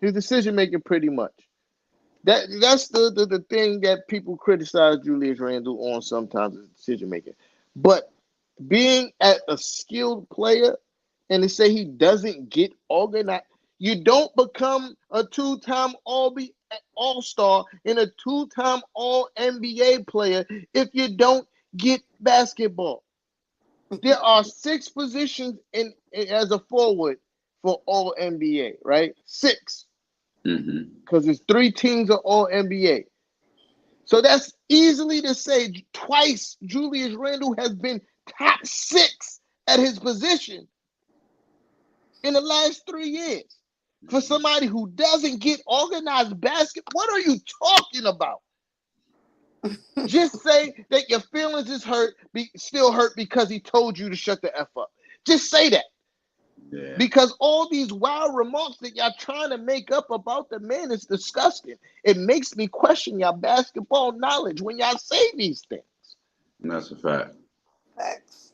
His decision making, pretty much. That's the thing that people criticize Julius Randle on sometimes is decision making. But being at a skilled player and to say he doesn't get organized, you don't become a two-time All-Star and a two-time All NBA player if you don't get basketball. There are 6 positions in as a forward for All NBA, right? 6, Mm-hmm. because it's 3 teams of All NBA. So that's easily to say twice Julius Randle has been top 6 at his position in the last 3 years. For somebody who doesn't get organized basketball, what are you talking about? Just say that your feelings is still hurt because he told you to shut the F up. Just say that. Yeah. Because all these wild remarks that y'all trying to make up about the man is disgusting. It makes me question your basketball knowledge when y'all say these things. That's a fact. Facts.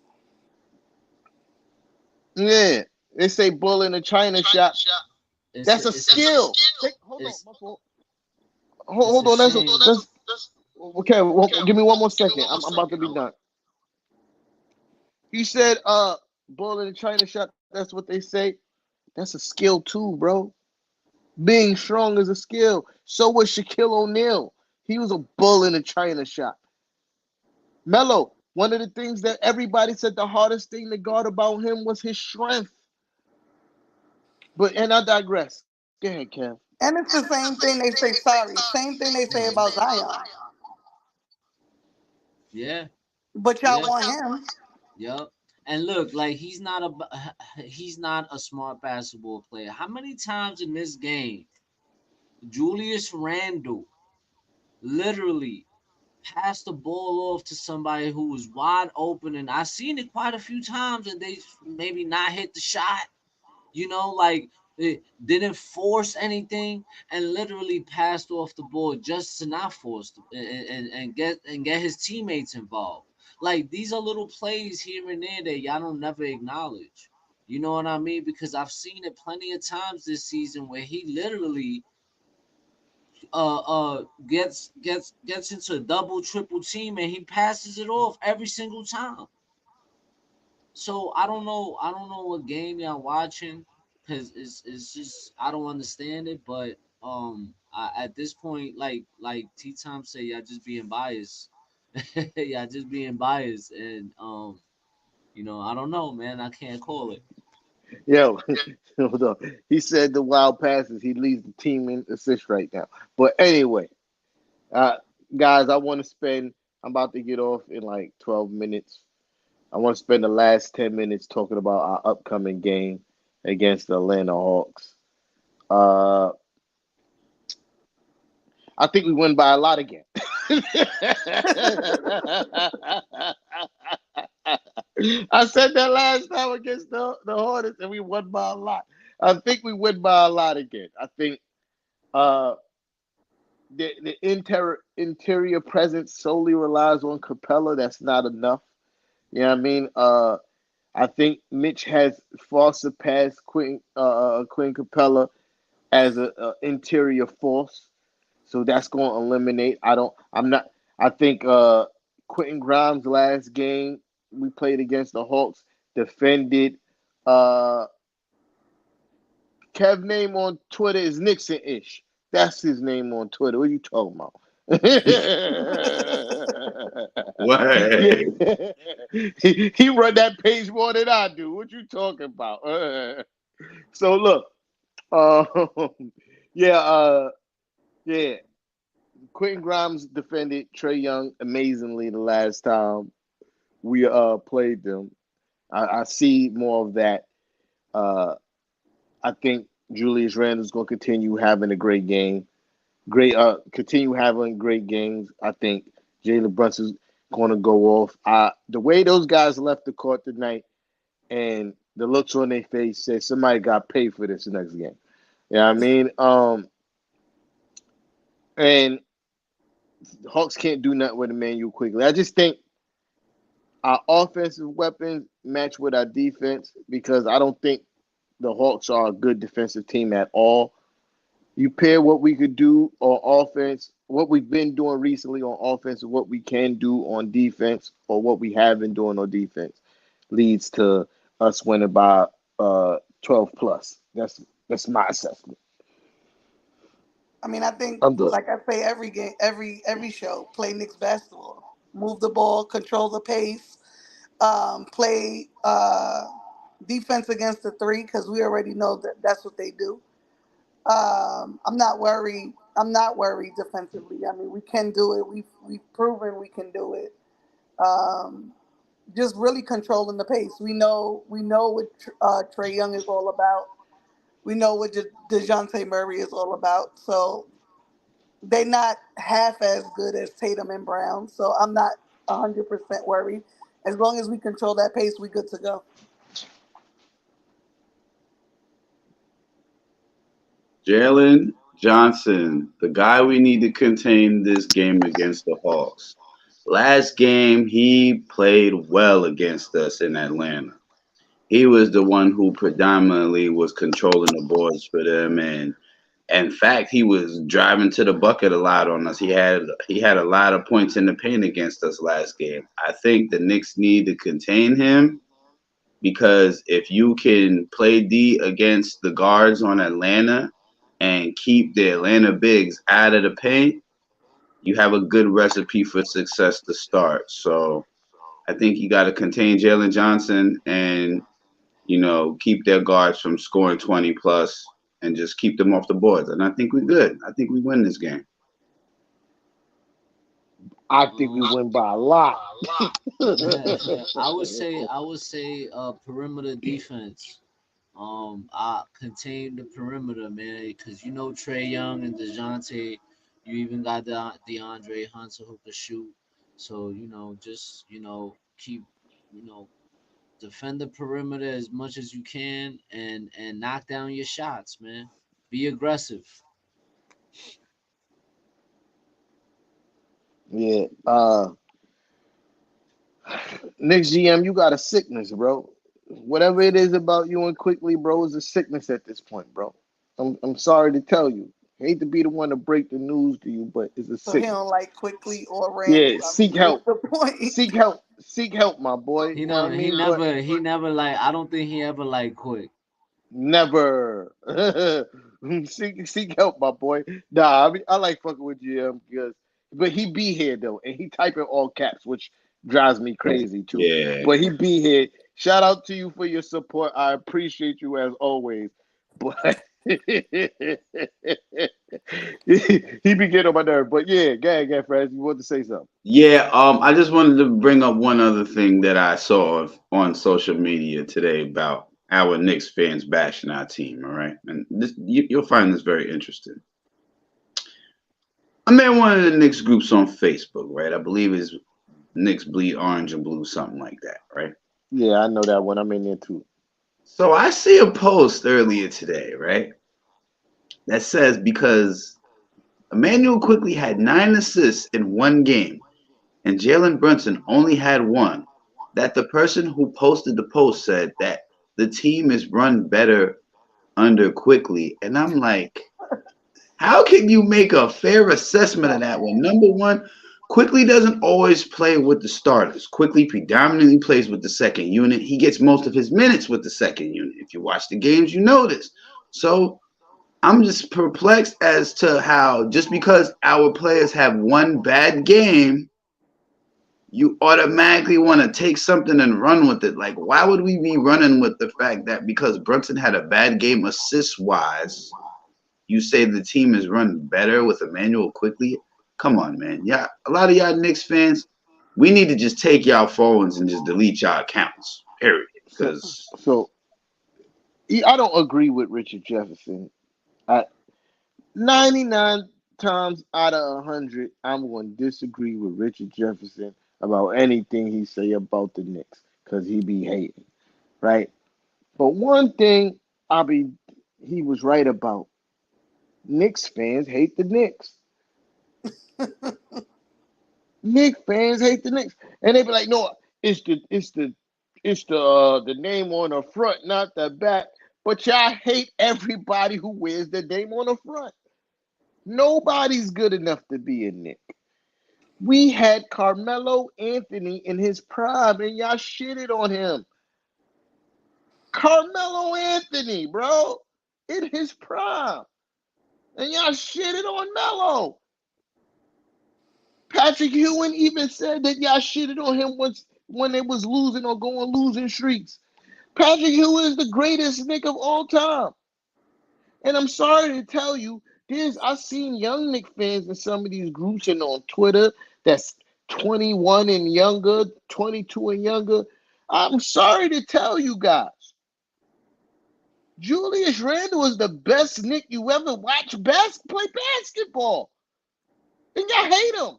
Yeah. They say bull in the China shop. It's That's a, a it's a, skill. Hold on, it's Buffalo. it's Hold a on. shame. That's okay. Well, give me one more second. I'm about to be done. You said bull in the China shop. That's what they say. That's a skill too, bro. Being strong is a skill. So was Shaquille O'Neal. He was a bull in a china shop. Melo, one of the things that everybody said the hardest thing to guard about him was his strength. And I digress. Go ahead, Kev. And it's the same thing they say, sorry, same thing they say Mhm. about Zion. Yeah, But y'all yeah, want him. yep. And look, like he's not a smart basketball player. How many times in this game Julius Randle literally passed the ball off to somebody who was wide open, and I've seen it quite a few times, and they maybe not hit the shot. Like it didn't force anything, and literally passed off the ball just to not force and get his teammates involved. Like these are little plays here and there that y'all don't never acknowledge. You know what I mean? Because I've seen it plenty of times this season where he literally gets into a double triple team and he passes it off every single time. So I don't know what game y'all watching because it's just I don't understand it. But at this point, like T Tom say, y'all just being biased. Y'all just being biased, and I don't know, man. I can't call it. Yo, hold on. He said the wild passes. He leads the team in assists right now. But anyway, uh, guys, I'm about to get off in like 12 minutes. I want to spend the last 10 minutes talking about our upcoming game against the Atlanta Hawks. Uh, I think we win by a lot again. I said that last time against the Hornets, and we won by a lot. I think we win by a lot again. I think uh, the interior presence solely relies on Capella. That's not enough. You know what I mean? I think Mitch has far surpassed Quinn Capella as a interior force. So that's going to eliminate. I think Quentin Grimes last game we played against the Hawks defended. Uh, Kev name on Twitter is Nixon ish. That's his name on Twitter. What are you talking about? Yeah. What? He run that page more than I do. What you talking about? So look, yeah, yeah. Quentin Grimes defended Trey Young amazingly the last time we played them. I see more of that. Uh, I think Julius Randle's going to continue having a great game. Continue having great games. I think Jalen Brunson's going to go off. The way those guys left the court tonight and the looks on their face said somebody got paid for this next game. You know what I mean? And Hawks can't do nothing with Emmanuel quickly. I just think our offensive weapons match with our defense because I don't think the Hawks are a good defensive team at all. You pair what we could do on offense, what we've been doing recently on offense, and what we can do on defense, or what we have been doing on defense, leads to us winning by 12 plus. That's my assessment. I mean, I think, I'm good. like I say, every game, every show, play Knicks basketball, move the ball, control the pace, play defense against the three because we already know that that's what they do. I'm not worried. I'm not worried defensively. I mean, we can do it. We've proven we can do it. Um, just really controlling the pace. We know what Trey Young is all about. We know what Dejounte Murray is all about. So they're not half as good as Tatum and Brown. So I'm not 100% worried. As long as we control that pace, we good to go. Jalen Johnson, the guy we need to contain this game against the Hawks. Last game, he played well against us in Atlanta. He was the one who predominantly was controlling the boards for them, and in fact, he was driving to the bucket a lot on us. He had a lot of points in the paint against us last game. I think the Knicks need to contain him because if you can play D against the guards on Atlanta and keep the Atlanta bigs out of the paint, you have a good recipe for success to start. So I think you got to contain Jalen Johnson and keep their guards from scoring 20 plus and just keep them off the boards. And I think we're good. I think we win this game. I think we win by a lot. I would say perimeter defense. I contain the perimeter, man, because Trey Young and Dejounte. You even got the DeAndre Hunter who could shoot. So just keep you know defend the perimeter as much as you can and knock down your shots, man. Be aggressive. Yeah. Next GM, you got a sickness, bro. Whatever it is about you and Quickly, bro, is a sickness at this point, bro. I'm sorry to tell you. Hate to be the one to break the news to you, but it's a So he sickness. don't like Quickly or Yeah, Randall. I seek mean, what's help. the point? Seek help. Seek help, my boy. He You know what I don't. He mean? But never. He never like. I don't think he ever like quick. never. Seek help, my boy. Nah, I mean I like fucking with GM because but he be here though, and he type in all caps, which drives me crazy too. Yeah. But he be here. Shout out to you for your support. I appreciate you as always. But he be getting on my nerve. But yeah, go ahead, Fred. You want to say something? Yeah, I just wanted to bring up one other thing that I saw on social media today about our Knicks fans bashing our team. All right, and you'll find this very interesting. I'm in one of the Knicks groups on Facebook, right? I believe it's Knicks bleed orange and blue, something like that, right? Yeah, I know that one. I'm in there too. So I see a post earlier today, right, that says because Emmanuel quickly had 9 assists in one game and Jalen Brunson only had one, that the person who posted the post said that the team is run better under quickly. And I'm like, how can you make a fair assessment of that when number one, Quickly doesn't always play with the starters. Quickly predominantly plays with the second unit. He gets most of his minutes with the second unit. If you watch the games, you know this. So I'm just perplexed as to how just because our players have one bad game, you automatically want to take something and run with it. Like, why would we be running with the fact that because Brunson had a bad game assist wise, you say the team is run better with Emmanuel quickly? Come on, man. Yeah, a lot of y'all Knicks fans, we need to just take y'all phones and just delete y'all accounts. Period. So Because so I don't agree with Richard Jefferson. I, 99 times out of 100, I'm going to disagree with Richard Jefferson about anything he say about the Knicks because he be hating, right? But one thing he was right about. Knicks fans hate the Knicks. Knicks fans hate the Knicks. And they be like, no, It's the name on the front, not the back. But y'all hate everybody who wears the name on the front. Nobody's good enough to be a Knick. We had Carmelo Anthony in his prime, and y'all shitted on him. Carmelo Anthony, bro, in his prime, and y'all shitted on Melo. Patrick Ewing even said that y'all shitted on him once when they was losing or going losing streaks. Patrick Ewing is the greatest Knick of all time. And I'm sorry to tell you, I've seen young Knick fans in some of these groups and on Twitter that's 21 and younger, 22 and younger. I'm sorry to tell you guys. Julius Randle is the best Knick you ever watched play basketball. And y'all hate him.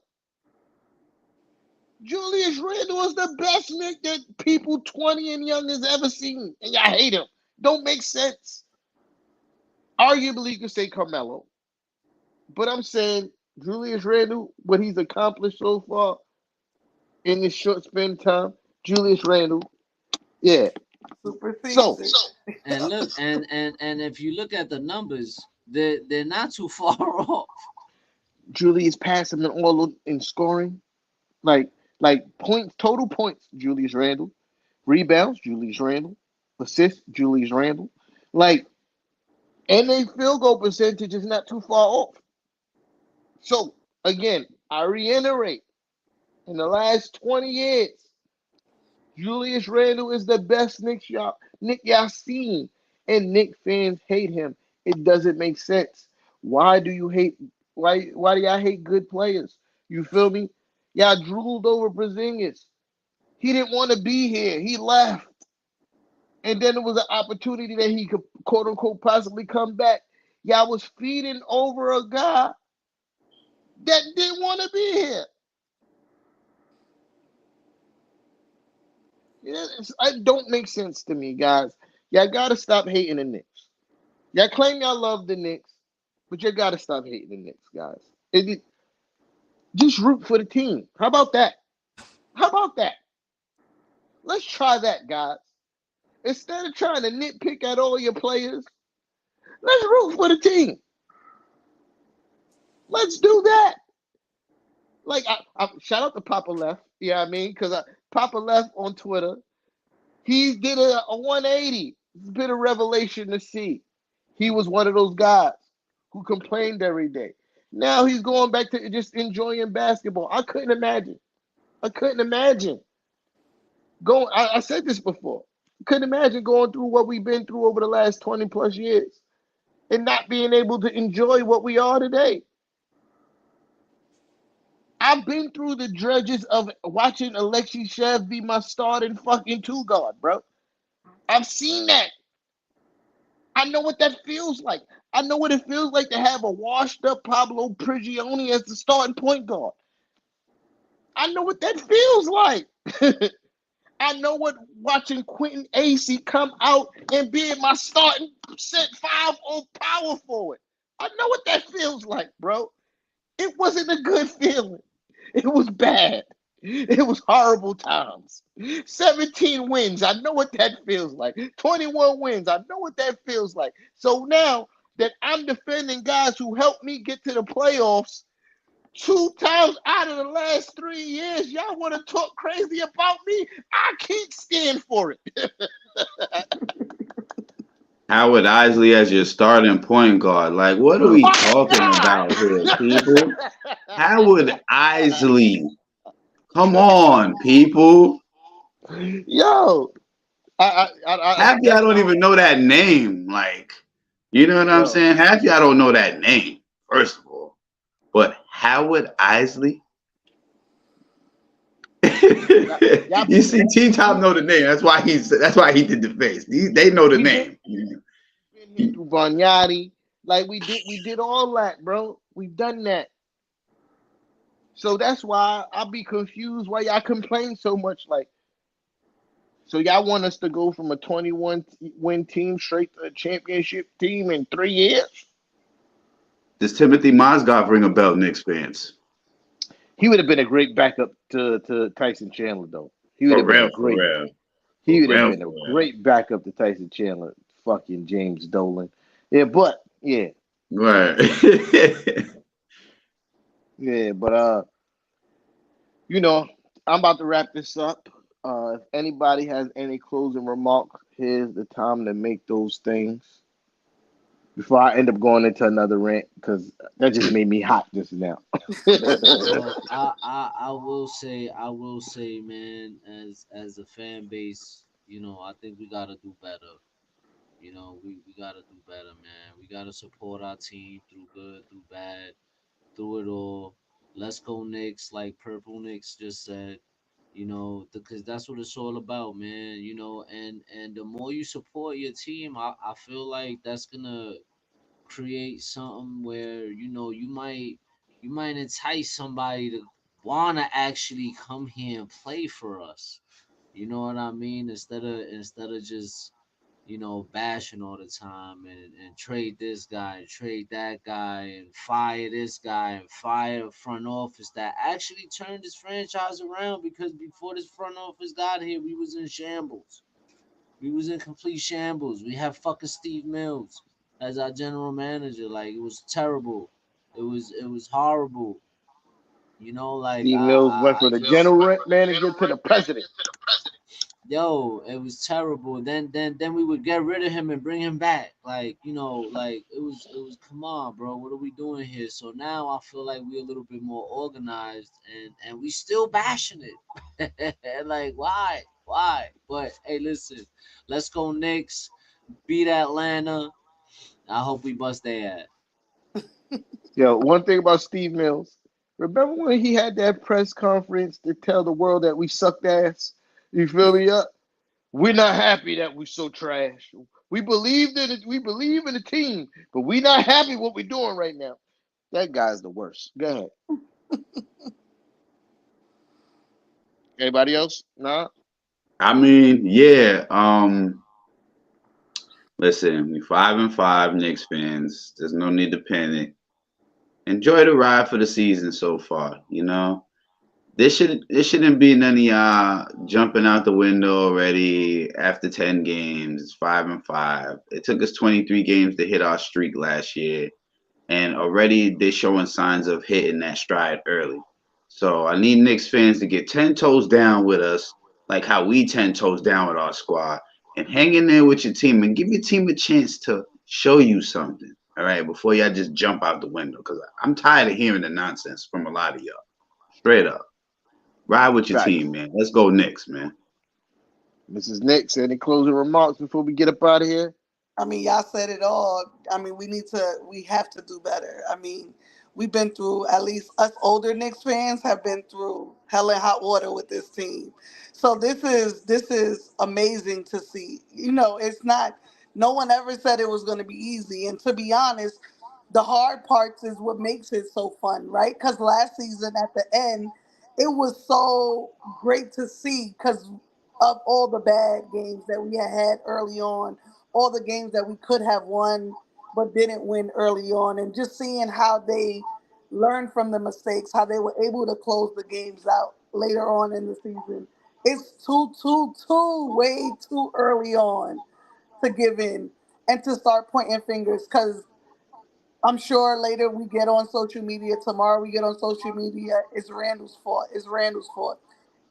Julius Randle is the best Knick that people 20 and young has ever seen. And y'all hate him. Don't make sense. Arguably, you could say Carmelo. But I'm saying Julius Randle, what he's accomplished so far in this short span of time, Julius Randle, yeah. So, And look, and if you look at the numbers, they're not too far off. Julius passed him in scoring. Like points, total points, Julius Randle. Rebounds, Julius Randle. Assists, Julius Randle. And their field goal percentage is not too far off. So, again, I reiterate, in the last 20 years, Julius Randle is the best Knick y'all seen. And Knick fans hate him. It doesn't make sense. Why do y'all hate good players? You feel me? Y'all drooled over Porzingis. He didn't want to be here. He left. And then there was an opportunity that he could, quote unquote, possibly come back. Y'all was feeding over a guy that didn't want to be here. It don't make sense to me, guys. Y'all gotta stop hating the Knicks. Y'all claim y'all love the Knicks, but you gotta stop hating the Knicks, guys. Just root for the team. How about that? Let's try that, guys. Instead of trying to nitpick at all your players, let's root for the team. Let's do that. I shout out to Papa Left. You know what I mean? Because Papa Left on Twitter, he did a 180. It's been a revelation to see. He was one of those guys who complained every day. Now he's going back to just enjoying basketball. I couldn't imagine. I said this before. Couldn't imagine going through what we've been through over the last 20 plus years and not being able to enjoy what we are today. I've been through the dredges of watching Alexei Shev be my starting fucking two guard, bro. I've seen that. I know what that feels like. I know what it feels like to have a washed up Pablo Prigioni as the starting point guard. I know what that feels like. I know what watching Quentin Acey come out and being my starting set 5 power forward. I know what that feels like, bro. It wasn't a good feeling. It was bad. It was horrible times. 17 wins. I know what that feels like. 21 wins. I know what that feels like. So now that I'm defending guys who helped me get to the playoffs 2 times out of the last 3 years, y'all want to talk crazy about me? I can't stand for it. Howard Isley as your starting point guard. Like, what are we talking about here, people? Howard Isley. Come on, people. Yo. Half y'all don't even know that name. Like, you know what I'm saying? Half y'all don't know that name, first of all. But Howard Isley? You see, T-Top know the name. That's why he did the face. They know the name. Through Bargnati. Like we did all that, bro. We've done that. So that's why I'll be confused why y'all complain so much. Like, so y'all want us to go from a 21 win team straight to a championship team in 3 years? Does Timothy Mozgov ring a bell, Knicks fans? He would have been a great backup to Tyson Chandler, though. He would For have been a real, for great. real, He for would have real, been a for real. great backup to Tyson Chandler. Fucking James Dolan. Yeah, but yeah, Right. yeah, but you know, I'm about to wrap this up. If anybody has any closing remarks, here's the time to make those things before I end up going into another rant because that just made me hot just now. Well, I will say, man, as a fan base, I think we gotta do better. We gotta do better, man. We gotta support our team through good, through bad, through it all. Let's go Knicks, like Purple Knicks just said. Because that's what it's all about, man. And the more you support your team, I feel like that's gonna create something where you might entice somebody to wanna actually come here and play for us. You know what I mean? Instead of just bashing all the time and trade this guy and trade that guy and fire this guy and fire a front office that actually turned this franchise around, because before this front office got here, we was in shambles. We was in complete shambles. We had fucking Steve Mills as our general manager. Like, it was terrible. It was horrible. Like Steve Mills went from the general manager to the president. it was terrible. Then we would get rid of him and bring him back. Like it was come on, bro. What are we doing here? So now I feel like we're a little bit more organized, and we still bashing it. Like, why? Why? But hey, listen, let's go Knicks, beat Atlanta. I hope we bust their ass. Yo, one thing about Steve Mills, remember when he had that press conference to tell the world that we sucked ass? You feel me? We're not happy that we're so trash. We believed in it. We believe in the team, but we're not happy what we're doing right now. That guy's the worst. Go ahead. Anybody else? Nah. I mean, yeah. Listen, we 5-5 Knicks fans. There's no need to panic. Enjoy the ride for the season so far. This shouldn't be none of y'all jumping out the window already after 10 games. It's 5-5. It took us 23 games to hit our streak last year, and already they're showing signs of hitting that stride early. So I need Knicks fans to get 10 toes down with us, like how we 10 toes down with our squad, and hang in there with your team and give your team a chance to show you something. All right, before y'all just jump out the window, because I'm tired of hearing the nonsense from a lot of y'all. Straight up. Ride with your team, Facts. man. Let's go Knicks, man. Mrs. Nix, any closing remarks before we get up out of here? I mean, y'all said it all. I mean, we have to do better. I mean, we've been through, at least us older Knicks fans have been through hell and hot water with this team. So this is amazing to see. It's not. No one ever said it was going to be easy, and to be honest, the hard parts is what makes it so fun, right? Because last season at the end, it was so great to see because of all the bad games that we had early on, all the games that we could have won but didn't win early on, and just seeing how they learned from the mistakes, how they were able to close the games out later on in the season. It's way too early on to give in and to start pointing fingers, because I'm sure later we get on social media, tomorrow we get on social media, it's Randall's fault. It's Randall's fault.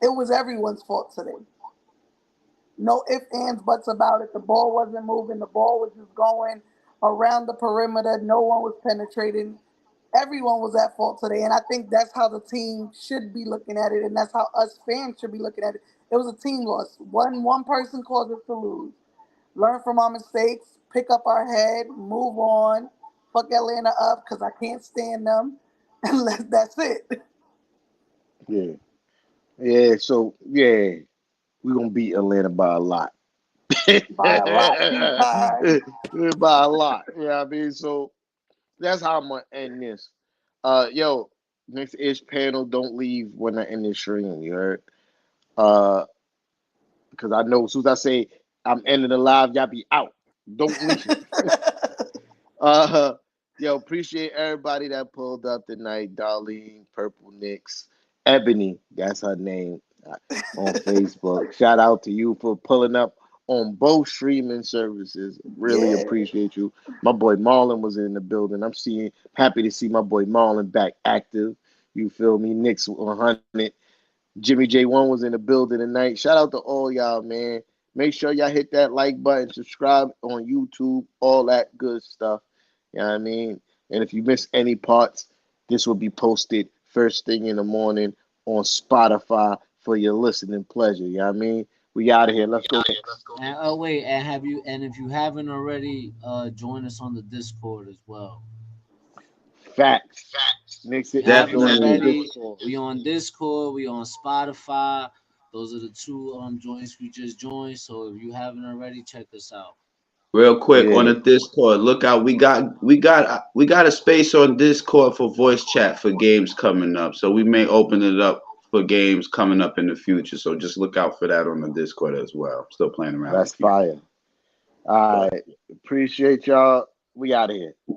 It was everyone's fault today. No ifs, ands, buts about it. The ball wasn't moving. The ball was just going around the perimeter. No one was penetrating. Everyone was at fault today. And I think that's how the team should be looking at it. And that's how us fans should be looking at it. It was a team loss. One person caused us to lose. Learn from our mistakes, pick up our head, move on, fuck Atlanta up because I can't stand them. And that's it. Yeah. Yeah. So yeah, we're gonna beat Atlanta by a lot. By a lot, big time. By a lot. You know what I mean? So that's how I'm gonna end this. Yo, next ish panel, don't leave when I end this stream, you heard? Uh, because I know as soon as I say I'm ending the live, y'all be out. Don't leave. Uh, yo, appreciate everybody that pulled up tonight. Darlene, Purple Nix, Ebony, that's her name. on Facebook. Shout out to you for pulling up on both streaming services. Really Yeah. appreciate you. My boy Marlon was in the building. Happy to see my boy Marlon back active. You feel me? Knicks 100. Jimmy J1 was in the building tonight. Shout out to all y'all, man. Make sure y'all hit that like button, subscribe on YouTube, all that good stuff. You know what I mean? And if you miss any parts, this will be posted first thing in the morning on Spotify for your listening pleasure. You know what I mean? We out of here. Let's go Knicks. And oh wait, and if you haven't already, join us on the Discord as well. Facts. Knicks If you hit me haven't join the Definitely. already, Discord. we on Discord, we on Spotify. Those are the two joints we just joined. So if you haven't already, check us out. Real quick on Yeah, the Discord, look out. We got a space on Discord for voice chat for games coming up. So we may open it up for games coming up in the future. So just look out for that on the Discord as well. Still playing around that's with people. fire. All right. Appreciate y'all. We out of here.